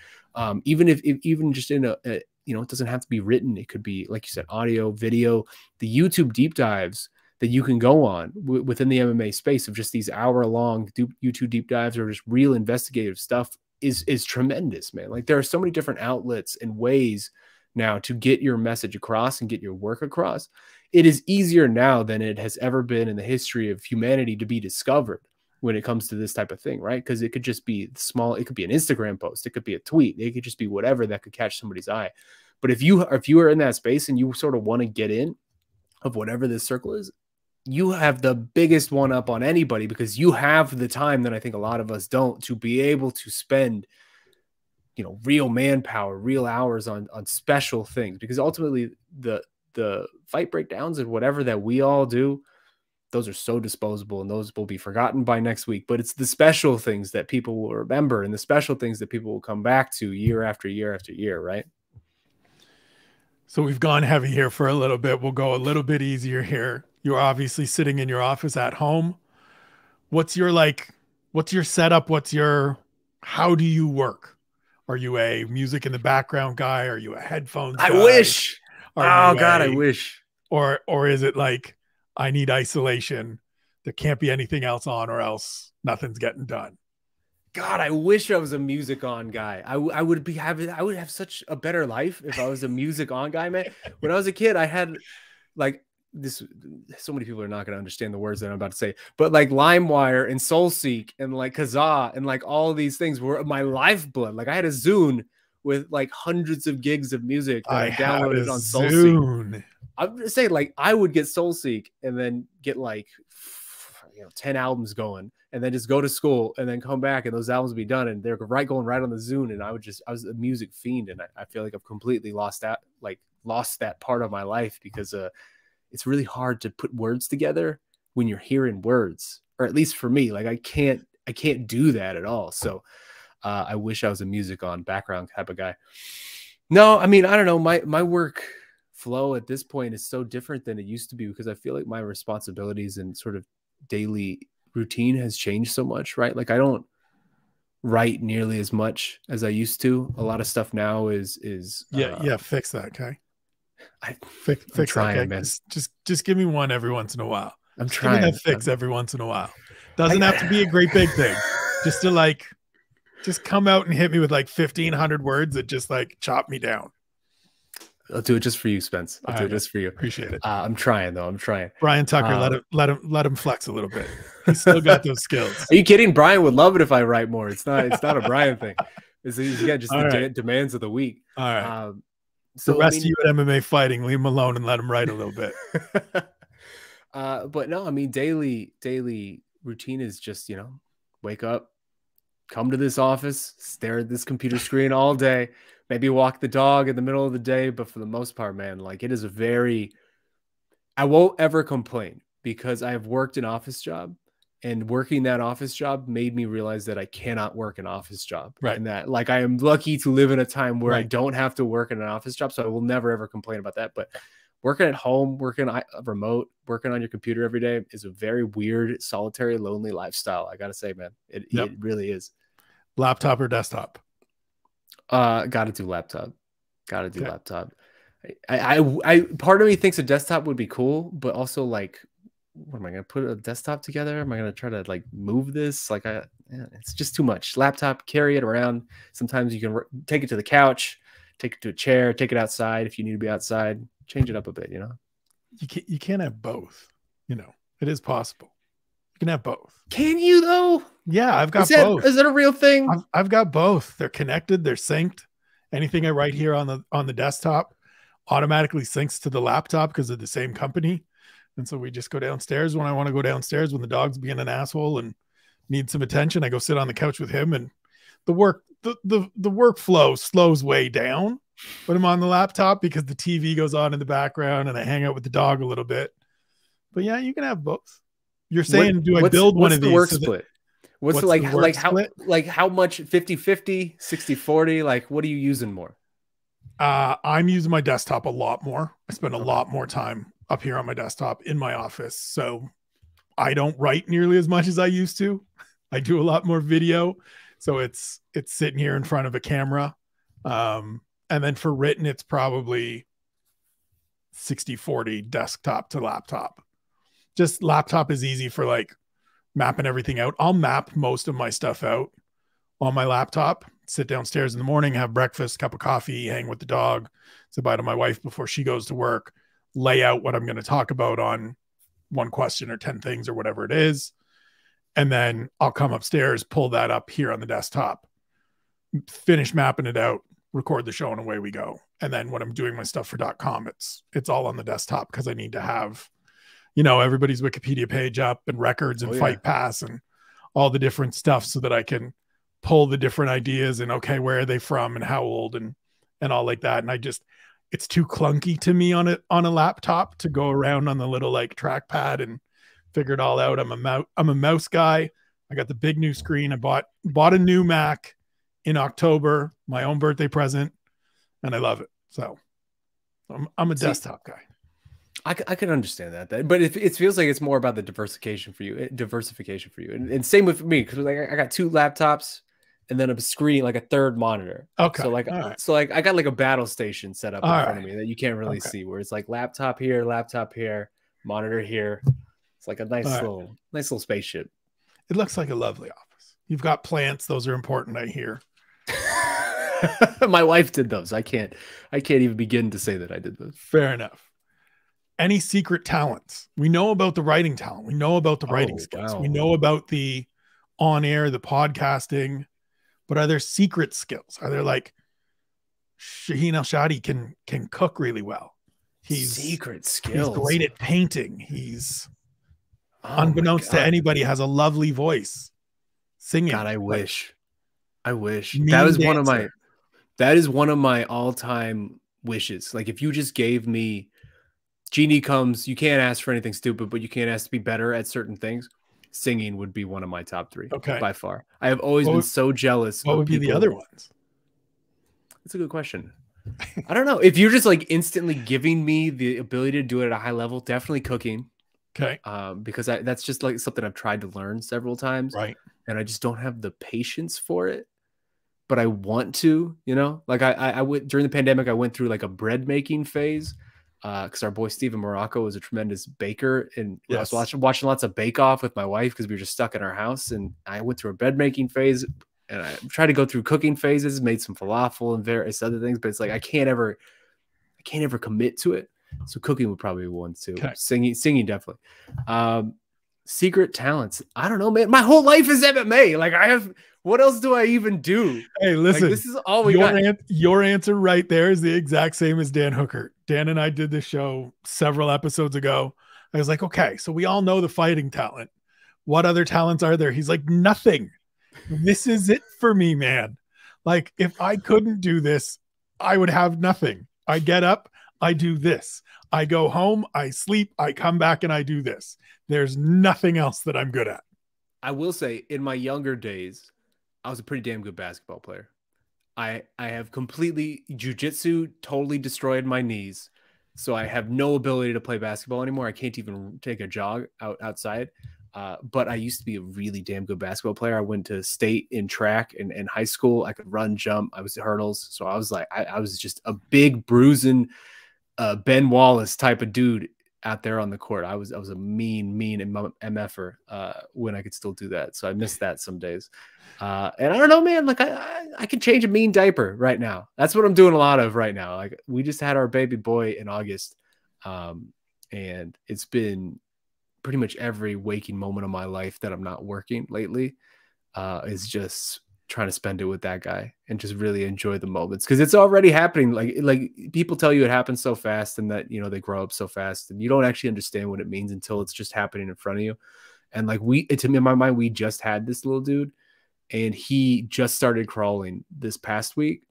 Even just in it doesn't have to be written. It could be, like you said, audio, video, the YouTube deep dives that you can go on within the MMA space of just these hour-long YouTube deep dives or just real investigative stuff is tremendous, man. Like there are so many different outlets and ways now to get your message across and get your work across. It is easier now than it has ever been in the history of humanity to be discovered when it comes to this type of thing, right? Because it could just be small. It could be an Instagram post. It could be a tweet. It could just be whatever that could catch somebody's eye. But if you are in that space and you sort of want to get in of whatever this circle is, you have the biggest one up on anybody, because you have the time that I think a lot of us don't, to be able to spend, real manpower, real hours on special things. Because ultimately the fight breakdowns and whatever that we all do, those are so disposable and those will be forgotten by next week. But it's the special things that people will remember and the special things that people will come back to year after year after year, right? So we've gone heavy here for a little bit. We'll go a little bit easier here. You're obviously sitting in your office at home. What's your setup? How do you work? Are you a music in the background guy? Are you a headphones I guy? wish. Are Oh you God, I wish. or is it like, I need isolation? There can't be anything else on, or else nothing's getting done. God, I wish I was a music on guy. I would have such a better life if I was a music on guy, man. When I was a kid, I had like this. So many people are not going to understand the words that I'm about to say, but like LimeWire and SoulSeek and like Kazaa and like all these things were my lifeblood. Like I had a Zune with like hundreds of gigs of music that I downloaded on SoulSeek. I'm just saying, like, I would get SoulSeek and then get like 10 albums going, and then just go to school and then come back and those albums would be done and they're going right on the Zune. And I was a music fiend, and I feel like I've completely lost that part of my life because it's really hard to put words together when you're hearing words, or at least for me, like I can't do that at all. So I wish I was a music on background type of guy. No, I mean, I don't know. My work flow at this point is so different than it used to be because I feel like my responsibilities and sort of daily routine has changed so much, right? Like I don't write nearly as much as I used to. A lot of stuff now is fix that, okay? Fix trying, that, okay? Man. Just give me one every once in a while. I'm trying. Give me that fix every once in a while. Doesn't have to be a great big thing. Just to just come out and hit me with like 1,500 words that just like chop me down. I'll do it just for you, Spence. I'll do it just for you. Appreciate it. I'm trying though. I'm trying. Brian Tucker, let him flex a little bit. He's still got those skills. Are you kidding? Brian would love it if I write more. It's not a Brian thing. It's again just the demands of the week. All right. So the rest of you at MMA Fighting, leave him alone and let him write a little bit. But no, I mean daily routine is just, wake up, come to this office, stare at this computer screen all day. Maybe walk the dog in the middle of the day, but for the most part, man, like it is I won't ever complain because I have worked an office job, and working that office job made me realize that I cannot work an office job. Right. And that like I am lucky to live in a time where I don't have to work in an office job. So I will never ever complain about that. But working at home, working remote, working on your computer every day is a very weird, solitary, lonely lifestyle. I gotta say, man, it really is. Laptop or desktop? Gotta do laptop. Laptop. I part of me thinks a desktop would be cool, but also like, what am I gonna put a desktop together? Am I gonna try to like move this? Like it's just too much. Laptop, carry it around. Sometimes you can take it to the couch, take it to a chair, take it outside if you need to be outside. Change it up a bit, You can't have both. It is possible. You can have both. Can you though? Yeah, I've got both. Is that a real thing? I've got both. They're connected. They're synced. Anything I write here on the desktop automatically syncs to the laptop because of the same company. And so we just go downstairs when I want to go downstairs, when the dog's being an asshole and needs some attention. I go sit on the couch with him, and the workflow slows way down when I'm on the laptop because the TV goes on in the background and I hang out with the dog a little bit. But yeah, you can have both. You're saying, do I build one of these? What's the work split? What's the how much 50-50, 60-40? Like, what are you using more? I'm using my desktop a lot more. I spend a lot more time up here on my desktop in my office. So I don't write nearly as much as I used to. I do a lot more video. So it's sitting here in front of a camera. And then for written, it's probably 60-40 desktop to laptop. Just laptop is easy for like mapping everything out. I'll map most of my stuff out on my laptop, sit downstairs in the morning, have breakfast, cup of coffee, hang with the dog, say bye to my wife before she goes to work, lay out what I'm going to talk about on one question or 10 things or whatever it is. And then I'll come upstairs, pull that up here on the desktop, finish mapping it out, record the show, and away we go. And then when I'm doing my stuff for .com, it's all on the desktop because I need to have, everybody's Wikipedia page up and records and Fight Pass and all the different stuff so that I can pull the different ideas and, okay, where are they from and how old and all like that. And it's too clunky to me on a laptop to go around on the little like trackpad and figure it all out. I'm a mouse guy. I got the big new screen. I bought a new Mac in October, my own birthday present, and I love it. So I'm a desktop guy. I can understand that, but it feels like it's more about the diversification for you, and same with me because like I got two laptops, and then a screen, like a third monitor. Okay. So like, all right. so like I got like a battle station set up in All front of right. me that you can't really Okay. see, where it's like laptop here, monitor here. It's like a nice little spaceship. It looks like a lovely office. You've got plants. Those are important, I hear. My wife did those. I can't even begin to say that I did those. Fair enough. Any secret talents? We know about the writing talent. We know about the writing skills. Wow. We know about the on air, the podcasting, but are there secret skills? Are there like Shaheen Al-Shatti can cook really well. Secret skills. He's great at painting. He's unbeknownst to anybody has a lovely voice singing. God, I wish. That is one of my all-time wishes. Like if you just gave me genie comes, you can't ask for anything stupid, but you can't ask to be better at certain things. Singing would be one of my top 3 by far. I have always been so jealous. What would be the other ones? That's a good question. I don't know. If you're just like instantly giving me the ability to do it at a high level, definitely cooking. Okay. Because that's just like something I've tried to learn several times. Right. And I just don't have the patience for it. But I want to, you know, like I went during the pandemic, I went through like a bread making phase. Because our boy Steven Morocco was a tremendous baker, and I was watching lots of Bake Off with my wife because we were just stuck in our house. And I went through a bread making phase, and I tried to go through cooking phases, made some falafel and various other things, but it's like I can't ever commit to it. So cooking would probably be one too. Okay. Singing definitely. Secret talents. I don't know, man. My whole life is MMA. Like what else do I even do? Hey, listen, like, this is all we got. Your answer right there is the exact same as Dan Hooker. Dan and I did this show several episodes ago. I was like, okay, so we all know the fighting talent. What other talents are there? He's like, nothing. This is it for me, man. Like if I couldn't do this, I would have nothing. I get up, I do this. I go home, I sleep, I come back and I do this. There's nothing else that I'm good at. I will say in my younger days, I was a pretty damn good basketball player. I have completely jujitsu totally destroyed my knees. So I have no ability to play basketball anymore. I can't even take a jog outside. But I used to be a really damn good basketball player. I went to state in track and high school. I could run, jump. I was hurdles. So I was like, I was just a big bruising Ben Wallace type of dude out there on the court. I was a mean MFer when I could still do that. So I miss that some days. And I don't know, man, like I can change a mean diaper right now. That's what I'm doing a lot of right now. Like we just had our baby boy in August. And it's been pretty much every waking moment of my life that I'm not working lately is just trying to spend it with that guy and just really enjoy the moments, because it's already happening. Like people tell you it happens so fast and that, you know, they grow up so fast and you don't actually understand what it means until it's just happening in front of you. And like to me, in my mind, we just had this little dude and he just started crawling this past week.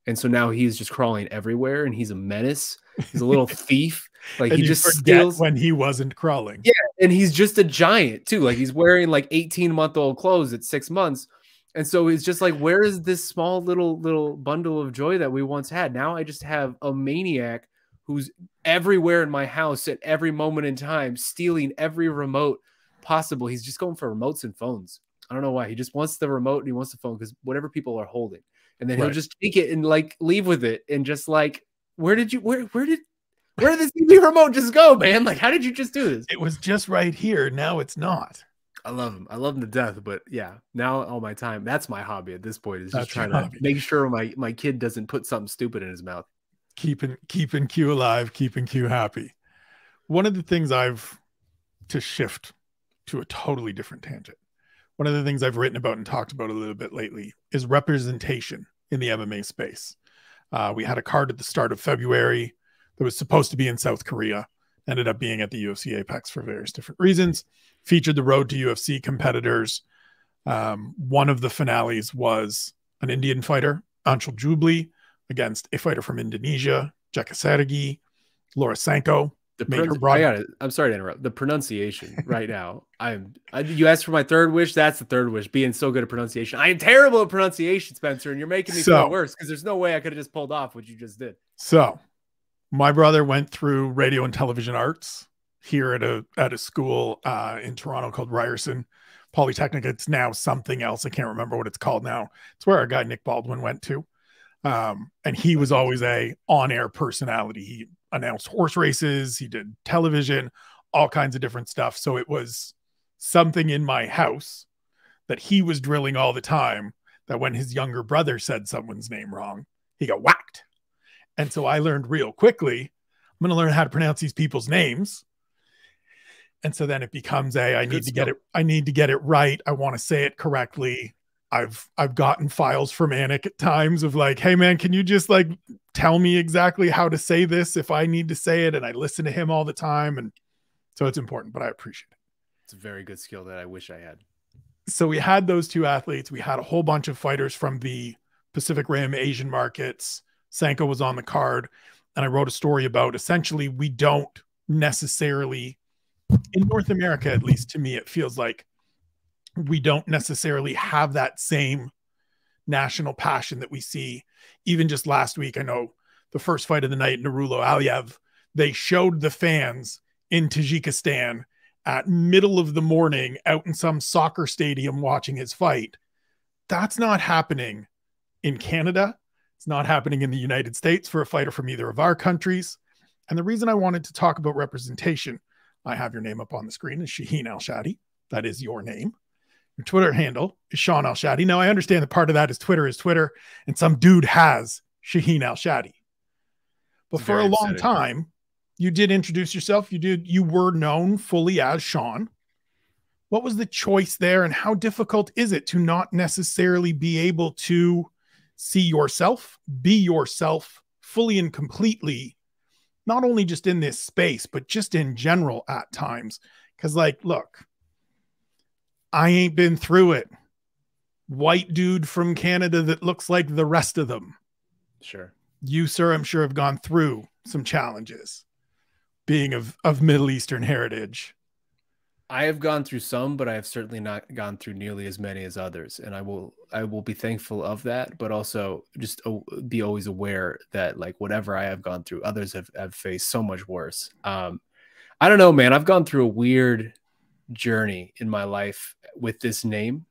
And so now he's just crawling everywhere and he's a menace. He's a little thief. Like he just steals when he wasn't crawling. Yeah. And he's just a giant too. Like he's wearing like 18-month-old clothes at 6 months. And so it's just like, where is this small little bundle of joy that we once had? Now I just have a maniac who's everywhere in my house at every moment in time, stealing every remote possible. He's just going for remotes and phones. I don't know why. He just wants the remote and he wants the phone because whatever people are holding. And then he'll just take it and like leave with it and just like, where did this TV remote just go, man? Like, how did you just do this? It was just right here. Now it's not. I love him. I love him to death. But yeah, now all my time, that's my hobby at this point, is just trying to make sure my kid doesn't put something stupid in his mouth. Keeping Q alive, keeping Q happy. One of the things to shift to a totally different tangent. One of the things I've written about and talked about a little bit lately is representation in the MMA space. We had a card at the start of February that was supposed to be in South Korea, ended up being at the UFC Apex for various different reasons, featured the Road to UFC competitors. One of the finales was an Indian fighter, Anshul Jubli, against a fighter from Indonesia, Jeka Saragi, Laura Sanko. I'm sorry to interrupt. The pronunciation right now. You asked for my third wish. That's the third wish. Being so good at pronunciation. I am terrible at pronunciation, Spencer, and you're making me feel worse because there's no way I could have just pulled off what you just did. So my brother went through radio and television arts here at a school in Toronto called Ryerson. Polytechnic. It's now something else. I can't remember what it's called now. It's where our guy Nick Baldwin went to. And he was always a on-air personality. He announced horse races, he did television, all kinds of different stuff. So it was something in my house that he was drilling all the time, that when his younger brother said someone's name wrong, he got whacked. And so I learned real quickly, I'm going to learn how to pronounce these people's names. And so then it becomes I need to get it right. I want to say it correctly. I've gotten files from Anik at times of like, hey man, can you just like tell me exactly how to say this if I need to say it? And I listen to him all the time. And so it's important, but I appreciate it. It's a very good skill that I wish I had. So we had those two athletes. We had a whole bunch of fighters from the Pacific Rim, Asian markets. Sanko was on the card. And I wrote a story about essentially we don't necessarily, in North America, at least to me, it feels like we don't necessarily have that same national passion that we see. Even just last week, I know the first fight of the night, Nurullo Aliyev, they showed the fans in Tajikistan at middle of the morning out in some soccer stadium watching his fight. That's not happening in Canada. It's not happening in the United States for a fighter from either of our countries. And the reason I wanted to talk about representation, I have your name up on the screen, is Shaheen Al-Shatti. That is your name. Your Twitter handle is Sean Al-Shatti. Now, I understand that part of that is Twitter, and some dude has Shaheen Al-Shatti. But for a long time, you did introduce yourself. You were known fully as Sean. What was the choice there, and how difficult is it to not necessarily be able to see yourself, be yourself fully and completely, not only just in this space, but just in general at times? Because, like, look, I ain't been through it. White dude from Canada that looks like the rest of them. Sure. You, sir, I'm sure have gone through some challenges being of Middle Eastern heritage. I have gone through some, but I have certainly not gone through nearly as many as others. And I will be thankful of that, but also just be always aware that like whatever I have gone through, others have faced so much worse. I don't know, man. I've gone through a weird journey in my life with this name.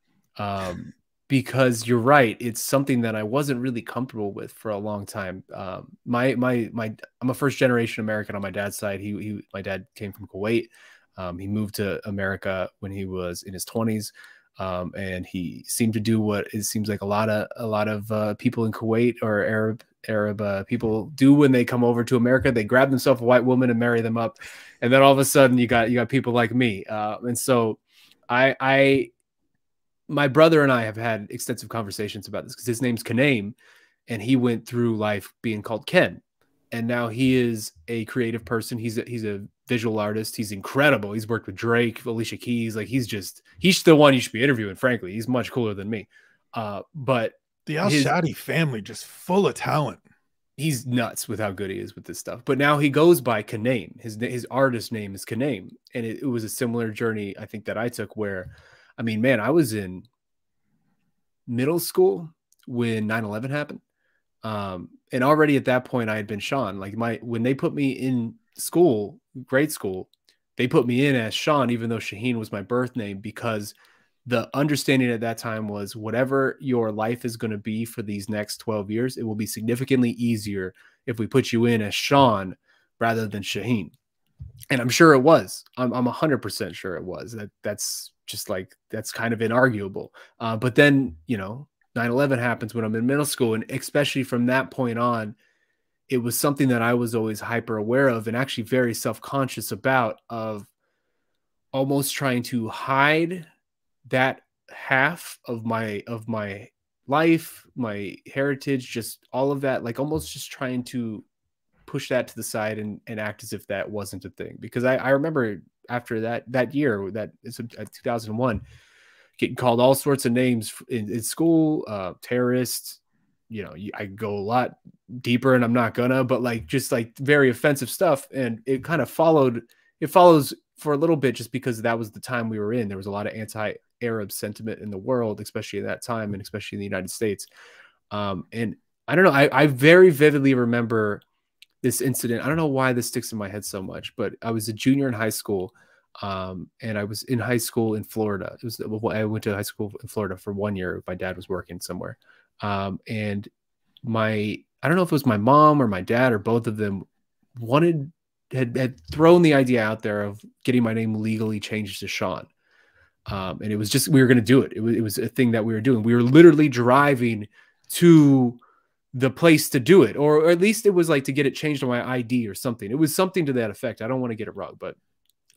Because you're right, it's something that I wasn't really comfortable with for a long time. I'm a first generation American on my dad's side. My dad came from Kuwait. He moved to America when he was in his 20s, and he seemed to do what it seems like a lot of people in Kuwait or Arab people do when they come over to America. They grab themselves a white woman and marry them up, and then all of a sudden you got people like me. And so my brother and I have had extensive conversations about this because his name's Kanem, and he went through life being called Ken. And now he is a creative person. He's a visual artist. He's incredible. He's worked with Drake, Alicia Keys. Like he's the one you should be interviewing, frankly. He's much cooler than me. But the Al-Shatti family, just full of talent. He's nuts with how good he is with this stuff. But now he goes by Kanem. His artist name is Kanem. And it was a similar journey, I think, that I took where, I mean, man, I was in middle school when 9/11 happened. And already at that point, I had been Sean. Like when they put me in school, grade school, they put me in as Sean, even though Shaheen was my birth name, because the understanding at that time was whatever your life is going to be for these next 12 years, it will be significantly easier if we put you in as Sean rather than Shaheen. And I'm sure it was. I'm 100% sure it was. That's just like, that's kind of inarguable. But then, 9/11 happens when I'm in middle school. And especially from that point on, it was something that I was always hyper aware of and actually very self-conscious about, of almost trying to hide that half of my life, my heritage, just all of that, like almost just trying to push that to the side and act as if that wasn't a thing. Because I remember after that year, that is 2001, getting called all sorts of names in school, terrorists. I go a lot deeper and I'm not gonna, but like just like very offensive stuff. And it kind of follows for a little bit, just because that was the time we were in. There was a lot of anti-Arab sentiment in the world, especially at that time, and especially in the United States. And I don't know, I very vividly remember this incident. I don't know why this sticks in my head so much, but I was a junior in high school. And I was in high school in Florida. I went to high school in Florida for 1 year. My dad was working somewhere. And I don't know if it was my mom or my dad or both of them had thrown the idea out there of getting my name legally changed to Sean. And it was just, we were going to do it. It was a thing that we were doing. We were literally driving to the place to do it, or at least it was like to get it changed on my ID or something. It was something to that effect. I don't want to get it wrong, but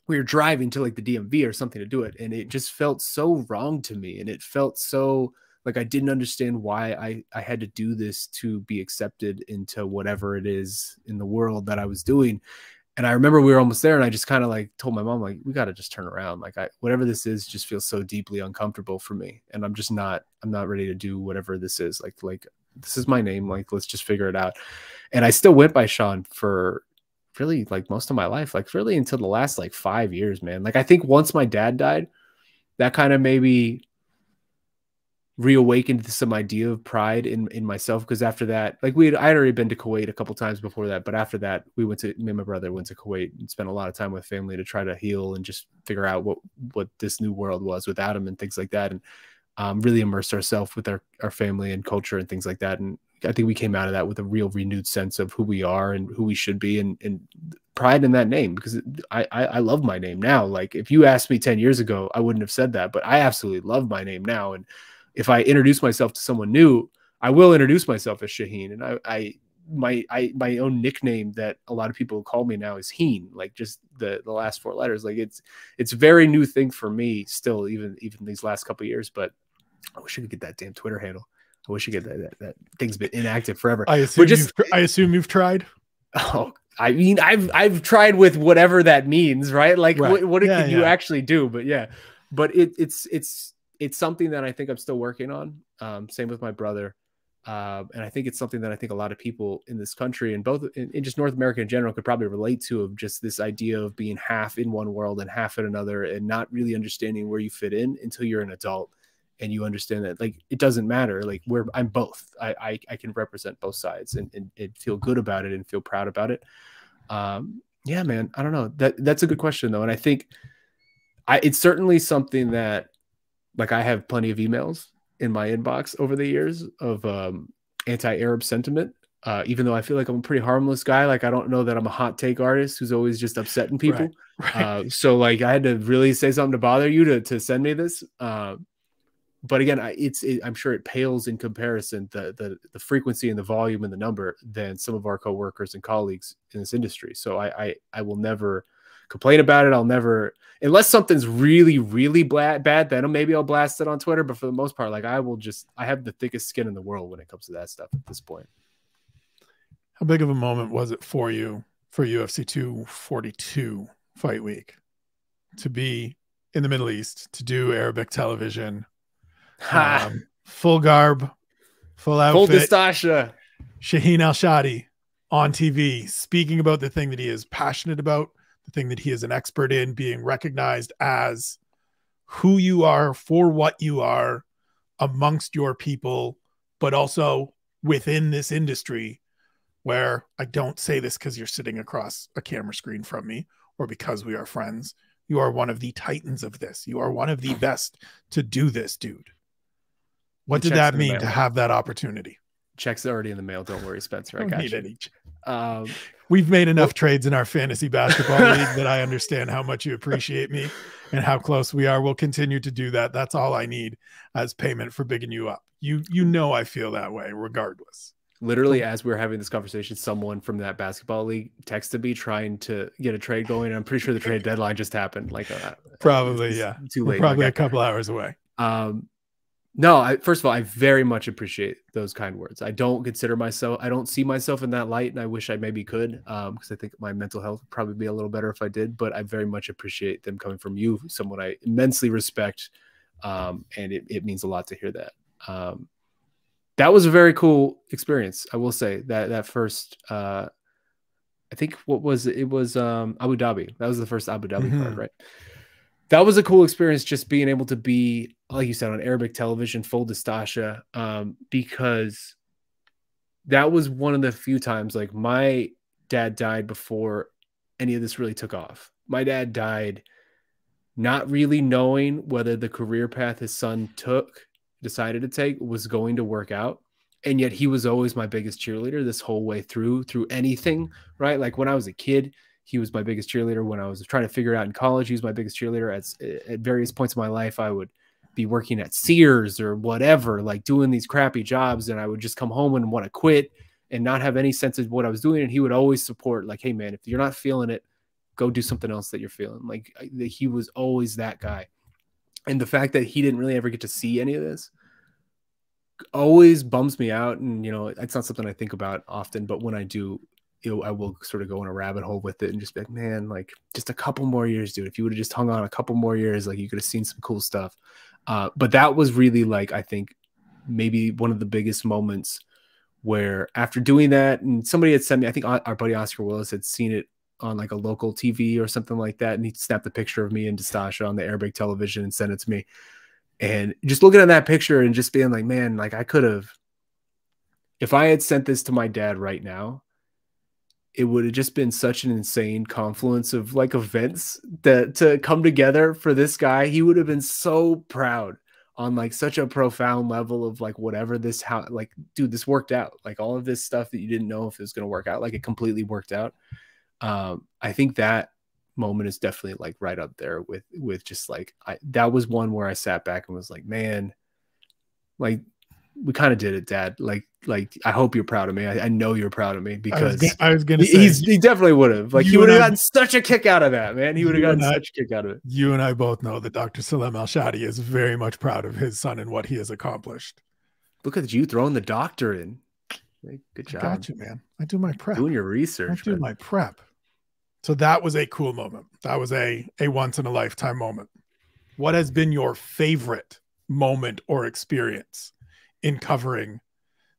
we were driving to like the DMV or something to do it. And it just felt so wrong to me. And it felt so like I didn't understand why I had to do this to be accepted into whatever it is in the world that I was doing. And I remember we were almost there, and I just kind of like told my mom, like, we got to just turn around. Like, whatever this is just feels so deeply uncomfortable for me. And I'm not ready to do whatever this is. Like this is my name. Like, let's just figure it out. And I still went by Sean for really like most of my life, like really until the last like 5 years, man. Like, I think once my dad died, that kind of maybe reawakened some idea of pride in myself. Because after that, like I had already been to Kuwait a couple times before that, but after that, me and my brother went to Kuwait and spent a lot of time with family to try to heal and just figure out what this new world was without him and things like that. And really immersed ourselves with our family and culture and things like that. And I think we came out of that with a real renewed sense of who we are and who we should be, and pride in that name, because I love my name now. Like, if you asked me 10 years ago, I wouldn't have said that, but I absolutely love my name now. And if I introduce myself to someone new, I will introduce myself as Shaheen. And my own nickname that a lot of people call me now is Heen, like just the last 4 letters. Like, it's a very new thing for me still, even these last couple of years. But I wish I could get that damn Twitter handle. I wish I could get that thing's been inactive forever. I assume you've tried. Oh, I mean, I've tried with whatever that means, right? Like, right. What can you actually do? But yeah, but it's something that I think I'm still working on. Same with my brother. And I think it's something that I think a lot of people in this country and both in just North America in general could probably relate to, of just this idea of being half in one world and half in another, and not really understanding where you fit in until you're an adult. And you understand that, like, it doesn't matter. Like, I'm both. I can represent both sides and feel good about it and feel proud about it. Yeah, man. I don't know. That's a good question though. And I think it's certainly something that, like, I have plenty of emails in my inbox over the years of anti-Arab sentiment. Even though I feel like I'm a pretty harmless guy. Like, I don't know that I'm a hot take artist who's always just upsetting people. Right. So like, I had to really say something to bother you to send me this. But again, I'm sure it pales in comparison, the frequency and the volume and the number, than some of our coworkers and colleagues in this industry. So I will never complain about it. I'll never, unless something's really, really bad, then maybe I'll blast it on Twitter. But for the most part, like, I have the thickest skin in the world when it comes to that stuff at this point. How big of a moment was it for you for UFC 242 fight week to be in the Middle East, to do Arabic television? Full garb, full outfit, full distasha, Shaheen Al-Shatti on TV, speaking about the thing that he is passionate about, the thing that he is an expert in, being recognized as who you are, for what you are amongst your people, but also within this industry, where I don't say this because you're sitting across a camera screen from me or because we are friends. You are one of the titans of this. You are one of the best to do this, dude. What did that mean to have that opportunity? Check's already in the mail. Don't worry, Spencer. I got you. We've made enough trades in our fantasy basketball league that I understand how much you appreciate me and how close we are. We'll continue to do that. That's all I need as payment for bigging you up. You know I feel that way regardless. Literally, as we were having this conversation, someone from that basketball league texted me trying to get a trade going. I'm pretty sure the trade deadline just happened. Like, probably, yeah. Too late. We're probably a couple hours away. No, first of all, I very much appreciate those kind words. I don't see myself in that light, and I wish I maybe could, because I think my mental health would probably be a little better if I did, but I very much appreciate them coming from you, someone I immensely respect, and it means a lot to hear that. That was a very cool experience, I will say. That first, I think, what was it? It was Abu Dhabi. That was the first Abu Dhabi card, right? That was a cool experience, just being able to be, like you said, on Arabic television, full distasha, because that was one of the few times, like, my dad died before any of this really took off. My dad died not really knowing whether the career path his son decided to take was going to work out. And yet he was always my biggest cheerleader this whole way through anything, right? Like when I was a kid, he was my biggest cheerleader. When I was trying to figure it out in college, he was my biggest cheerleader. At various points in my life, I would be working at Sears or whatever, like doing these crappy jobs. And I would just come home and want to quit and not have any sense of what I was doing. And he would always support, like, hey man, if you're not feeling it, go do something else that you're feeling. Like he was always that guy. And the fact that he didn't really ever get to see any of this always bums me out. And, you know, it's not something I think about often, but when I do, I will sort of go in a rabbit hole with it and just be like, man, like just a couple more years, dude. If you would have just hung on a couple more years, like you could have seen some cool stuff. But that was really, like, I think maybe one of the biggest moments where after doing that, and somebody had sent me, I think our buddy Oscar Willis had seen it on like a local TV or something like that. And he snapped a picture of me and Dastasha on the Arabic television and sent it to me. And just looking at that picture and just being like, man, like I could have, if I had sent this to my dad right now, it would have just been such an insane confluence of like events that to come together for this guy. He would have been so proud on like such a profound level of like whatever this, how, like, dude, this worked out. Like all of this stuff that you didn't know if it was going to work out, like it completely worked out. I think that moment is definitely like right up there with just like, that was one where I sat back and was like, man, like we kind of did it, Dad. Like, I hope you're proud of me. I know you're proud of me because I was gonna say he definitely would have. Like he would have gotten such a kick out of that, man. He would have gotten such a kick out of it. You and I both know that Dr. Shaheen Al-Shatti is very much proud of his son and what he has accomplished. Look at you throwing the doctor in. Good job. I got you, man. I do my prep. Doing your research. I do my prep. So that was a cool moment. That was a once in a lifetime moment. What has been your favorite moment or experience in covering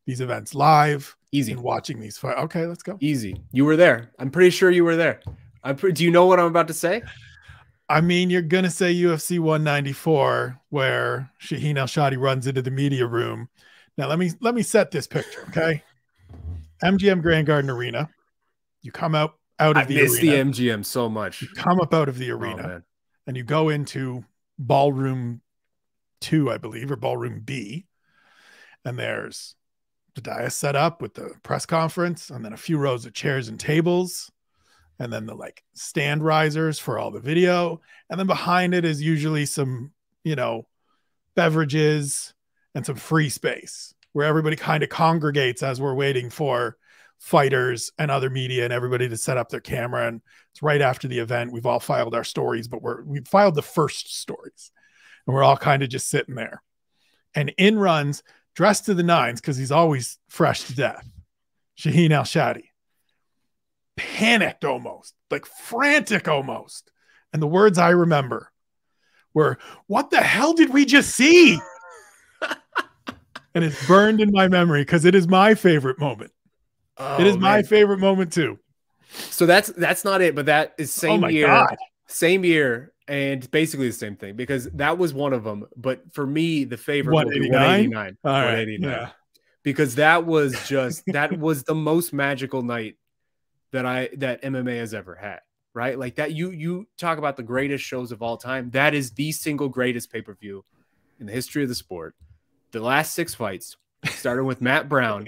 these events live? Easy. And watching these fights. Okay, let's go. Easy. You were there. I'm pretty sure you were there. Do you know what I'm about to say? I mean, you're going to say UFC 194 where Shaheen Al-Shatti runs into the media room. Now, let me set this picture, okay? MGM Grand Garden Arena. You come out of the arena. I miss the MGM so much. You come up out of the arena and you go into ballroom 2, I believe, or ballroom B. And there's the dais set up with the press conference and then a few rows of chairs and tables. And then the like stand risers for all the video. And then behind it is usually some, you know, beverages and some free space where everybody kind of congregates as we're waiting for fighters and other media and everybody to set up their camera. And it's right after the event. We've all filed our stories, but we've filed the first stories and we're all kind of just sitting there. And in runs, dressed to the nines, because he's always fresh to death, Shaheen Al-Shatti. Panicked almost, like frantic almost. And the words I remember were, "What the hell did we just see?" And it's burned in my memory because it is my favorite moment. Oh, it is my favorite moment too. So that's not it, but that is same year, and basically the same thing because that was one of them. But for me, the favorite 189. 189. Yeah. Because that was just that was the most magical night that MMA has ever had. Right? Like that you talk about the greatest shows of all time. That is the single greatest pay-per-view in the history of the sport. The last 6 fights, starting with Matt Brown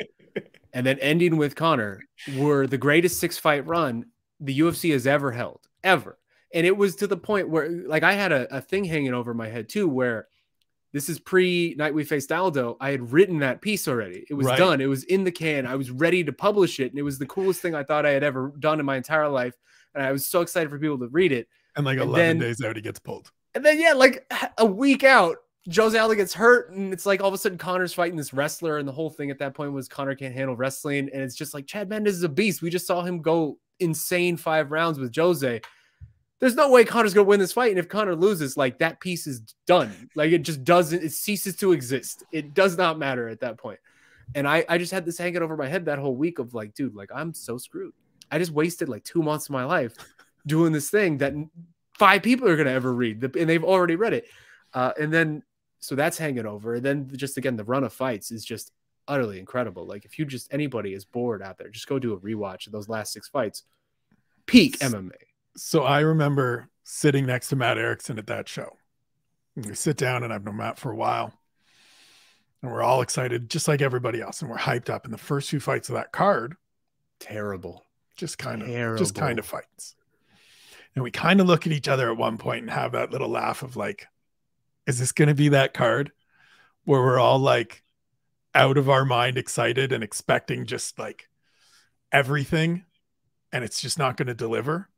and then ending with Conor, were the greatest 6-fight run the UFC has ever held, ever. And it was to the point where, like, I had a thing hanging over my head too, where this is pre-Night We Faced Aldo. I had written that piece already. It was done. It was in the can. I was ready to publish it. And it was the coolest thing I thought I had ever done in my entire life. And I was so excited for people to read it. And like 11 days out, he gets pulled. And then, yeah, like a week out, Jose Aldo gets hurt, and it's like all of a sudden Conor's fighting this wrestler, and the whole thing at that point was Conor can't handle wrestling, and it's just like Chad Mendes is a beast. We just saw him go insane 5 rounds with Jose. There's no way Conor's gonna win this fight, and if Conor loses, like that piece is done. Like it just doesn't. It ceases to exist. It does not matter at that point. And I just had this hanging over my head that whole week of like, dude, like I'm so screwed. I just wasted like 2 months of my life doing this thing that 5 people are gonna ever read, and they've already read it, and then. So that's hanging over. And then just, again, the run of fights is just utterly incredible. Like if you just, anybody is bored out there, just go do a rewatch of those last 6 fights. Peak MMA. So I remember sitting next to Matt Erickson at that show. And we sit down, and I've known Matt for a while. And we're all excited, just like everybody else. And we're hyped up. And the first few fights of that card, terrible. Just kind of fights. And we kind of look at each other at one point and have that little laugh of like, is this going to be that card where we're all like out of our mind excited and expecting just like everything, and it's just not going to deliver?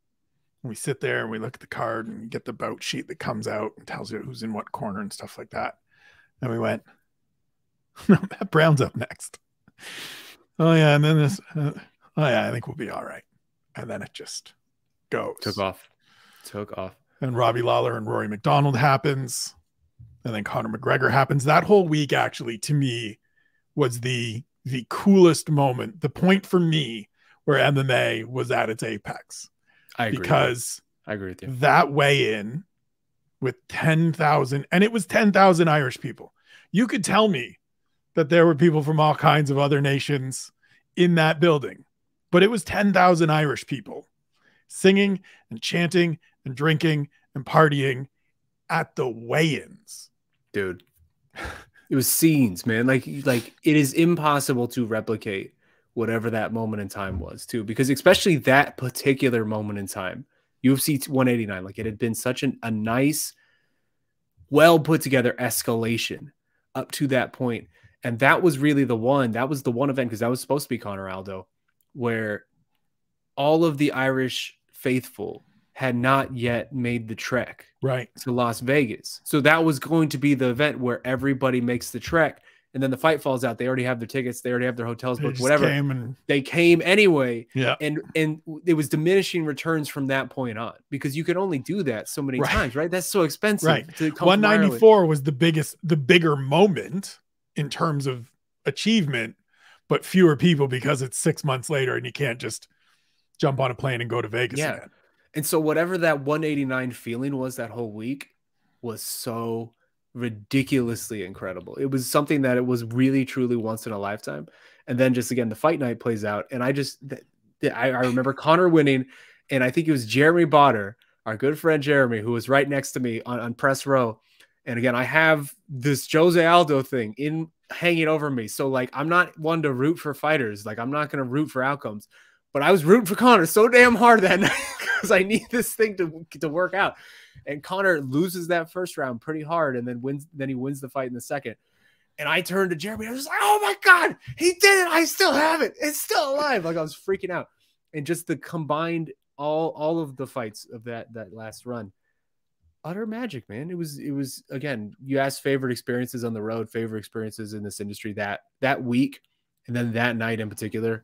And we sit there and we look at the card and get the bout sheet that comes out and tells you who's in what corner and stuff like that. And we went, no, Matt Brown's up next. Oh yeah. And then this, oh yeah, I think we'll be all right. And then it just goes. Took off. And Robbie Lawler and Rory McDonald happens. And then Conor McGregor happens. That whole week, actually, to me, was the coolest moment. The point for me where MMA was at its apex. I agree. Because I agree with you. That weigh-in with 10,000, and it was 10,000 Irish people. You could tell me that there were people from all kinds of other nations in that building, but it was 10,000 Irish people singing and chanting and drinking and partying at the weigh-ins. Dude, it was scenes, man. Like it is impossible to replicate whatever that moment in time was, too, because especially that particular moment in time, UFC 189, like it had been such a nice, well put together escalation up to that point. And that was really the one event, because that was supposed to be Conor Aldo, where all of the Irish faithful had not yet made the trek to Las Vegas. So that was going to be the event where everybody makes the trek, and then the fight falls out. They already have their tickets. They already have their hotels booked, whatever. They came anyway. Yeah. And it was diminishing returns from that point on, because you could only do that so many times, right? That's so expensive. Right. To come 194 was the bigger moment in terms of achievement, but fewer people because it's 6 months later and you can't just jump on a plane and go to Vegas again. And so whatever that 189 feeling was that whole week was so ridiculously incredible. It was something that it was really, truly once in a lifetime. And then just, again, the fight night plays out. And I remember Conor winning, and I think it was Jeremy Botter, our good friend Jeremy, who was right next to me on press row. And again, I have this Jose Aldo thing hanging over me. So like, I'm not one to root for fighters. Like, I'm not going to root for outcomes, but I was rooting for Conor so damn hard that night because I need this thing to work out. And Conor loses that first round pretty hard, and then he wins the fight in the second. And I turned to Jeremy. I was like, oh my God, he did it. I still have it. It's still alive. Like, I was freaking out. And just the combined, all of the fights of that last run, utter magic, man. It was again, you asked favorite experiences on the road, favorite experiences in this industry that week, and then that night in particular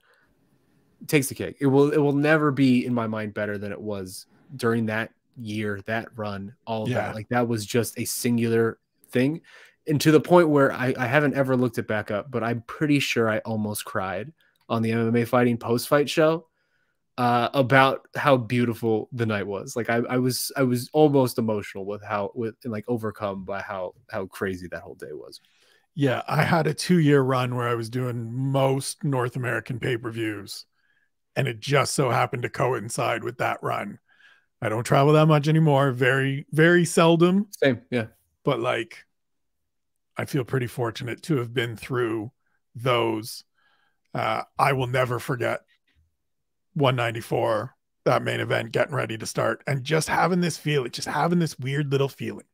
takes the cake. It will never be in my mind better than it was during that year, that run, all of that. Like, that was just a singular thing. And to the point where I haven't ever looked it back up, but I'm pretty sure I almost cried on the MMA Fighting post-fight show about how beautiful the night was. Like, I was almost emotional with overcome by how crazy that whole day was. Yeah, I had a 2-year run where I was doing most North American pay-per-views, and it just so happened to coincide with that run. I don't travel that much anymore. Very, very seldom. Same, yeah. But like, I feel pretty fortunate to have been through those. I will never forget 194, that main event, getting ready to start, and just having this weird little feeling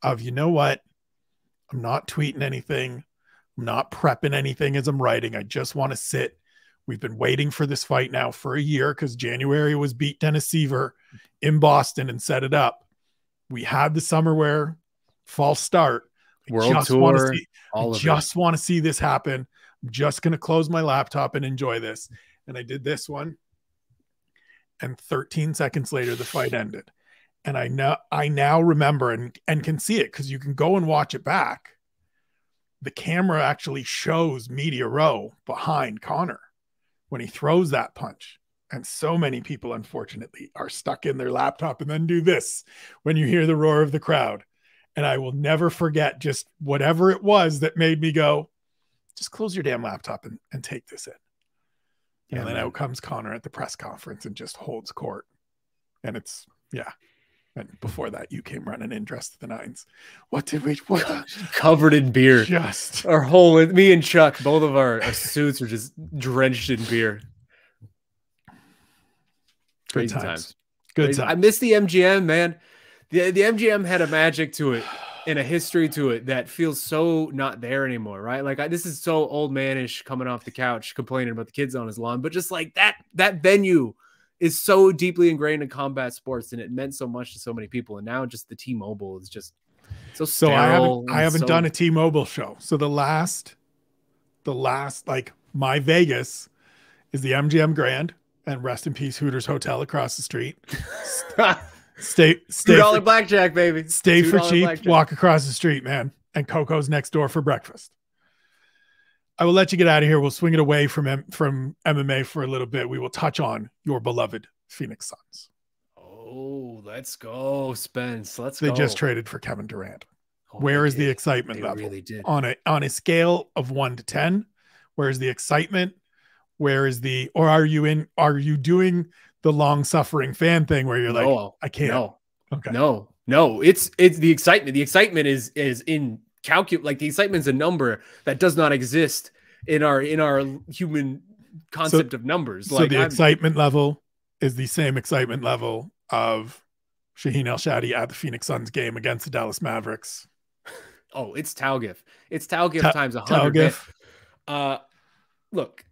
of, you know what? I'm not tweeting anything. I'm not prepping anything as I'm writing. I just want to sit. We've been waiting for this fight now for a year, because January was beat Dennis Seaver in Boston and set it up. We had the summer wear false start. World tour. I just want to see this happen. I'm just going to close my laptop and enjoy this. And I did this one. And 13 seconds later, the fight ended. And I now remember and can see it, because you can go and watch it back. The camera actually shows Media Row behind Conor when he throws that punch. And so many people, unfortunately, are stuck in their laptop and then do this when you hear the roar of the crowd. And I will never forget just whatever it was that made me go, just close your damn laptop and take this in. Yeah, and then out comes Conor at the press conference and just holds court. And it's, yeah. And before that, you came running in dressed to the nines. What did we? What the? Covered in beer. Just our whole, me and Chuck, both of our suits are just drenched in beer. Crazy times. Good Crazy. times. I miss the MGM, man. The MGM had a magic to it and a history to it that feels so not there anymore, right? Like this is so old manish coming off the couch complaining about the kids on his lawn, but just like that venue is so deeply ingrained in combat sports, and it meant so much to so many people. And now just the T-Mobile is just so sterile. I haven't done a T-Mobile show. So the last like my Vegas is the MGM Grand, and rest in peace Hooters Hotel across the street. Stay $2 blackjack, baby. Stay for cheap, blackjack. Walk across the street, man. And Coco's next door for breakfast. I will let you get out of here. We'll swing it away from MMA for a little bit. We will touch on your beloved Phoenix Suns. Oh, let's go, Spence. Let's go. They just traded for Kevin Durant. Where is the excitement level? Really did. On a scale of 1 to 10, where is the excitement? Where is the, or are you doing the long suffering fan thing where you're like, I can't. No. Okay. No. It's the excitement. The excitement is in like the excitement is a number that does not exist in our human concept of numbers. So the excitement level is the same excitement level of Shaheen Al-Shatti at the Phoenix Suns game against the Dallas Mavericks. Oh, it's Taugif. It's Taugif times 100. Look,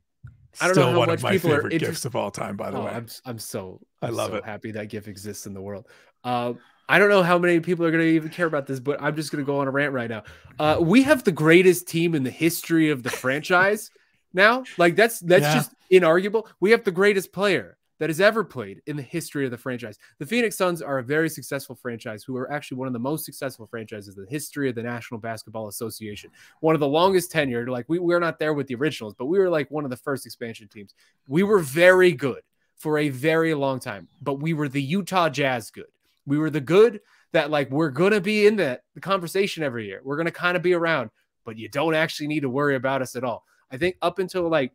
I don't know how much people are gifts of all time, by the way. I'm so happy that GIF exists in the world. I don't know how many people are going to even care about this, but I'm just going to go on a rant right now. We have the greatest team in the history of the franchise now. Like that's just inarguable. We have the greatest player that has ever played in the history of the franchise. The Phoenix Suns are a very successful franchise who are actually one of the most successful franchises in the history of the National Basketball Association. One of the longest tenured. Like we're not there with the originals, but we were like one of the first expansion teams. We were very good for a very long time, but we were the Utah Jazz good. We were the good that like we're going to be in the conversation every year. We're going to kind of be around, but you don't actually need to worry about us at all. I think up until like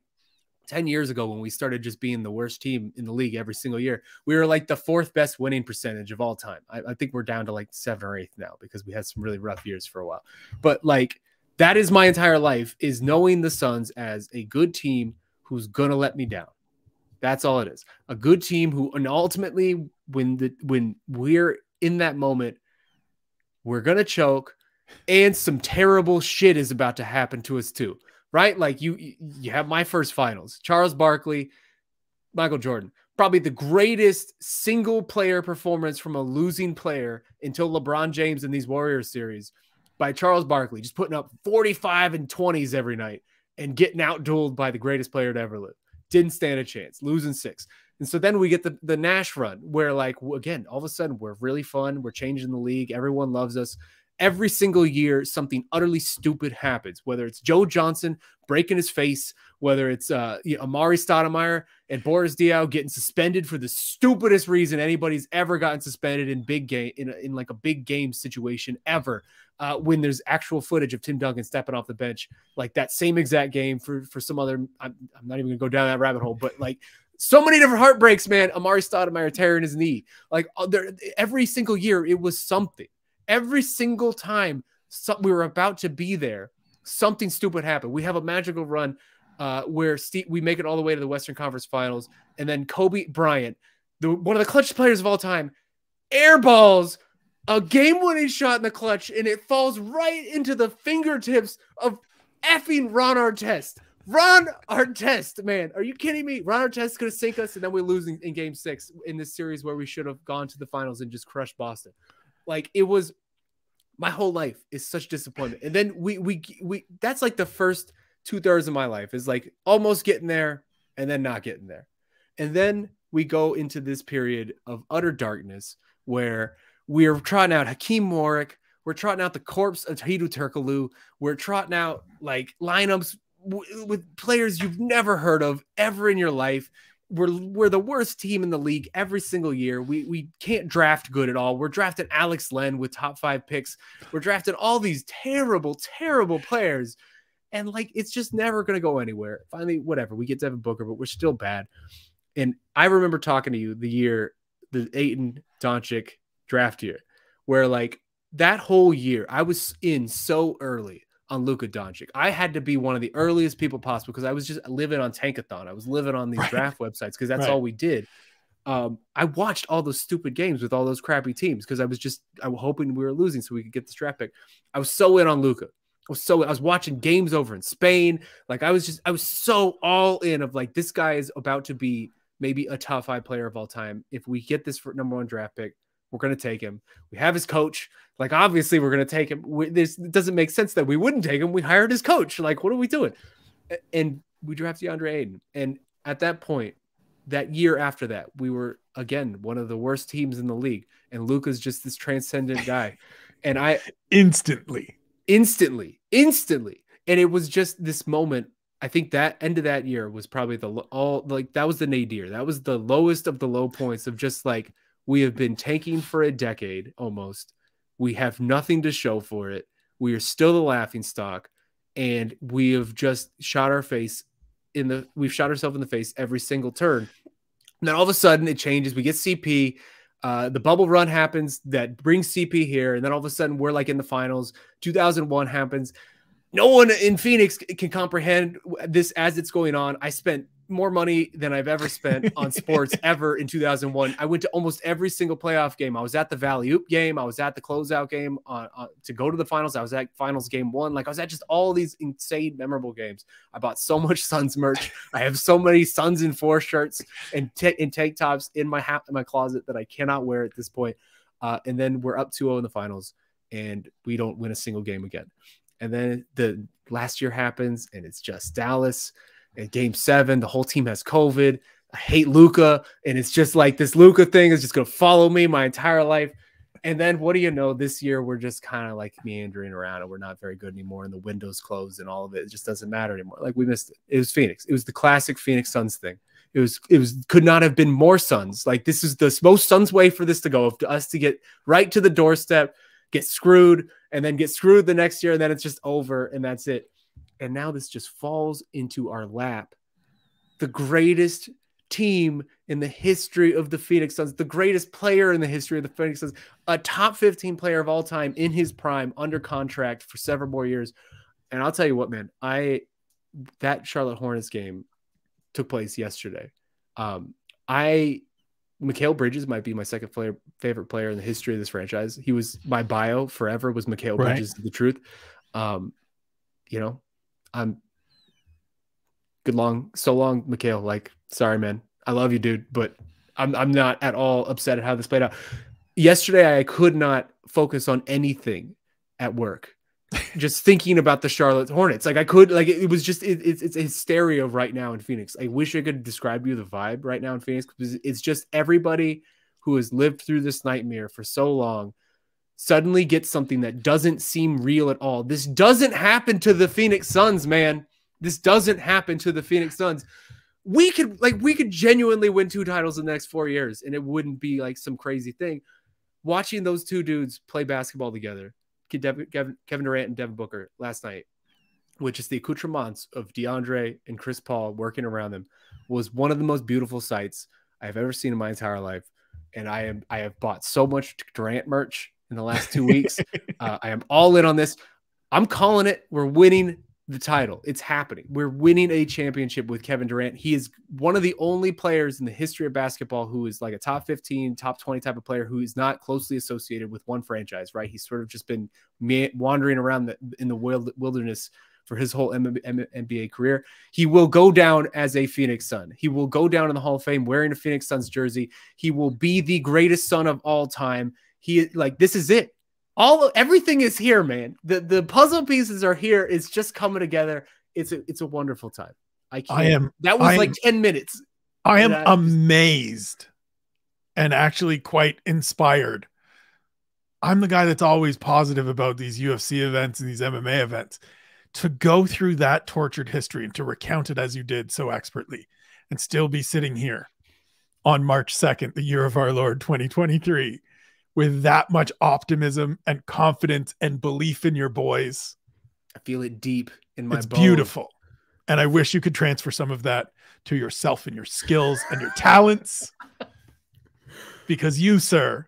10 years ago, when we started just being the worst team in the league every single year, we were like the 4th best winning percentage of all time. I think we're down to like 7th or 8th now because we had some really rough years for a while. But like that is my entire life, is knowing the Suns as a good team who's going to let me down. That's all it is. A good team who, and ultimately when we're in that moment, we're going to choke and some terrible shit is about to happen to us too. Right? Like you have my first finals, Charles Barkley, Michael Jordan, probably the greatest single player performance from a losing player until LeBron James in these Warriors series by Charles Barkley, just putting up 45 and 20s every night and getting out-dueled by the greatest player to ever live. Didn't stand a chance, losing 6. And so then we get the Nash run where like, again, all of a sudden we're really fun. We're changing the league. Everyone loves us. Every single year, something utterly stupid happens, whether it's Joe Johnson breaking his face, whether it's Amari Stoudemire and Boris Diaw getting suspended for the stupidest reason anybody's ever gotten suspended in big game in like a big game situation ever. When there's actual footage of Tim Duncan stepping off the bench, like that same exact game for some other, I'm not even gonna go down that rabbit hole, but like so many different heartbreaks, man. Amari Stoudemire tearing his knee, like every single year it was something. Every single time we were about to be there, something stupid happened. We have a magical run where we make it all the way to the Western Conference Finals, and then Kobe Bryant, one of the clutch players of all time, airballs a game-winning shot in the clutch, and it falls right into the fingertips of effing Ron Artest. Ron Artest, man, are you kidding me? Ron Artest could have sink us, and then we lose in Game 6 in this series where we should have gone to the finals and just crushed Boston. Like it was, my whole life is such disappointment. And then we that's like the first 2/3 of my life is like almost getting there and then not getting there. And then we go into this period of utter darkness where we're trotting out Hakeem Warwick. We're trotting out the corpse of Hedo Turkoglu. We're trotting out like lineups with players you've never heard of ever in your life. We're the worst team in the league every single year. We can't draft good at all. We're drafting Alex Len with top 5 picks. We're drafting all these terrible, terrible players. And like, it's just never going to go anywhere. Finally, whatever. We get Devin Booker, but we're still bad. And I remember talking to you the year the Ayton, Doncic, draft year, where like that whole year I was in so early on Luka Doncic. I had to be one of the earliest people possible because I was just living on Tankathon. I was living on these draft websites because that's all we did. I watched all those stupid games with all those crappy teams because I was hoping we were losing so we could get this draft pick. I was so in on Luka. I was watching games over in Spain. Like I was so all in of like, this guy is about to be maybe a top 5 player of all time. If we get this for #1 draft pick, we're going to take him. We have his coach. Like, obviously we're going to take him. It doesn't make sense that we wouldn't take him. We hired his coach. Like, what are we doing? And we drafted DeAndre Ayton. And at that point, that year after that, we were, again, one of the worst teams in the league. And Luka's just this transcendent guy. And I instantly. And it was just this moment. I think that end of that year was probably that was the nadir. That was the lowest of the low points of just like, we have been tanking for a decade almost. We have nothing to show for it. We are still the laughing stock. And we have just shot ourselves in the face every single turn. And then all of a sudden it changes. We get CP. The bubble run happens that brings CP here. And then all of a sudden we're like in the finals. 2001 happens. No one in Phoenix can comprehend this as it's going on. I spent more money than I've ever spent on sports ever in 2001. I went to almost every single playoff game. I was at the Valley Oop game. I was at the closeout game to go to the finals. I was at finals game 1. Like I was at just all these insane, memorable games. I bought so much Suns merch. I have so many Suns in 4 shirts and tank tops in my closet that I cannot wear at this point. And then we're up 2-0 in the finals and we don't win a single game again. And then the last year happens and it's just Dallas. And game 7, the whole team has COVID. I hate Luka. And it's just like this Luka thing is just going to follow me my entire life. And then what do you know? This year, we're just kind of like meandering around and we're not very good anymore. And the window's closed and all of it. It just doesn't matter anymore. Like we missed it. It was Phoenix. It was the classic Phoenix Suns thing. Could not have been more Suns. Like this is the most Suns way for this to go, of us to get right to the doorstep, get screwed, and then get screwed the next year. And then it's just over and that's it. And now this just falls into our lap. The greatest team in the history of the Phoenix Suns, the greatest player in the history of the Phoenix Suns, a top 15 player of all time in his prime, under contract for several more years. And I'll tell you what, man, that Charlotte Hornets game took place yesterday. Mikal Bridges might be my second favorite player in the history of this franchise. He was my bio forever was Mikal Bridges, the truth. You know, I'm so long, Mikal. Like, sorry, man. I love you, dude, but I'm not at all upset at how this played out. Yesterday, I could not focus on anything at work. Just thinking about the Charlotte Hornets. Like it was just, it's hysteria right now in Phoenix. I wish I could describe you the vibe right now in Phoenix, because it's just everybody who has lived through this nightmare for so long suddenly gets something that doesn't seem real at all. This doesn't happen to the Phoenix Suns, man. This doesn't happen to the Phoenix Suns. We could genuinely win 2 titles in the next 4 years, and it wouldn't be like some crazy thing. Watching those 2 dudes play basketball together, Kevin Durant and Devin Booker last night, which is the accoutrements of DeAndre and Chris Paul working around them, was one of the most beautiful sights I've ever seen in my entire life. And I have bought so much Durant merch in the last 2 weeks. I am all in on this. I'm calling it. We're winning the title. It's happening. We're winning a championship with Kevin Durant. He is one of the only players in the history of basketball who is like a top 15, top 20 type of player who is not closely associated with one franchise, right? He's sort of just been wandering around in the wilderness for his whole NBA career. He will go down as a Phoenix Sun. He will go down in the Hall of Fame wearing a Phoenix Suns jersey. He will be the greatest Sun of all time. This is it. Everything is here, man. The puzzle pieces are here. It's just coming together. It's a wonderful time. That was like 10 minutes. I am amazed and actually quite inspired. I'm the guy that's always positive about these UFC events and these MMA events. To go through that tortured history and to recount it as you did so expertly and still be sitting here on March 2nd, the year of our Lord 2023, with that much optimism and confidence and belief in your boys. I feel it deep in my bones. It's beautiful. And I wish you could transfer some of that to yourself and your skills and your talents, because you, sir,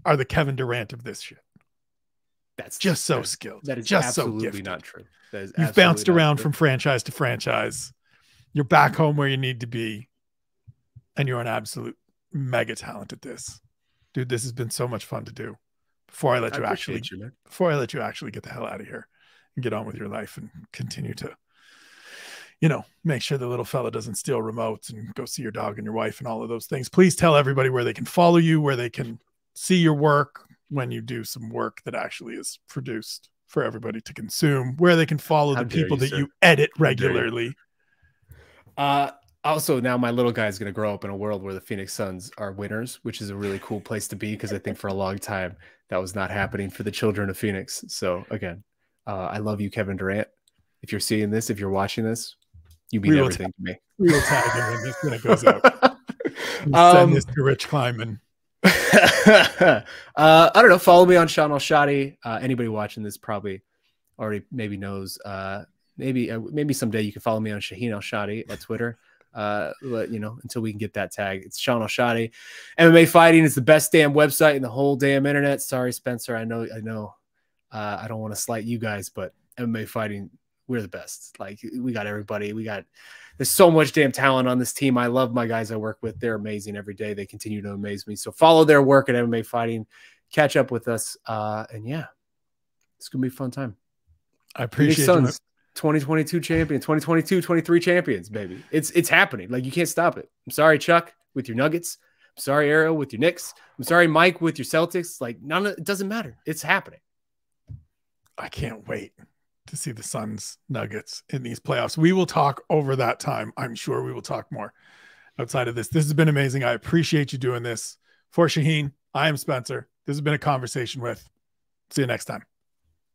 are the Kevin Durant of this shit. That's just so skilled. That is just absolutely so gifted. Not true. That is You've bounced around from franchise to franchise. You're back home where you need to be. And you're an absolute mega talent at this. Dude, this has been so much fun to do. Before I let you actually get the hell out of here and get on with your life and continue to, make sure the little fella doesn't steal remotes and go see your dog and your wife and all of those things. Please tell everybody where they can follow you, where they can see your work when you do some work that actually is produced for everybody to consume, where they can follow the people that you edit regularly. Also, now my little guy is going to grow up in a world where the Phoenix Suns are winners, which is a really cool place to be, because I think for a long time that was not happening for the children of Phoenix. So again, I love you, Kevin Durant. If you're seeing this, if you're watching this, you mean everything to me. We will tag him when it goes out. Send this to Rich Kleiman. I don't know. Follow me on Shaheen Al-Shatti. Anybody watching this probably already maybe knows. Maybe someday you can follow me on Shaheen Al-Shatti at Twitter. But until we can get that tag, it's Shaheen Al-Shatti. MMA Fighting is the best damn website in the whole damn internet. Sorry, Spencer. I know. I don't want to slight you guys, but MMA Fighting, we're the best. Like, we got everybody. There's so much damn talent on this team. I love my guys I work with. They're amazing every day. They continue to amaze me. So follow their work at MMA Fighting. Catch up with us. And yeah, it's going to be a fun time. I appreciate it. 2022 champion, 2022, 23 champions, baby. It's happening. Like, you can't stop it. I'm sorry, Chuck, with your Nuggets. I'm sorry, Arrow, with your Knicks. I'm sorry, Mike, with your Celtics. Like, it doesn't matter. It's happening. I can't wait to see the Suns Nuggets in these playoffs. We will talk over that time. I'm sure we will talk more outside of this. This has been amazing. I appreciate you doing this. For Shaheen, I am Spencer. This has been a conversation with. See you next time.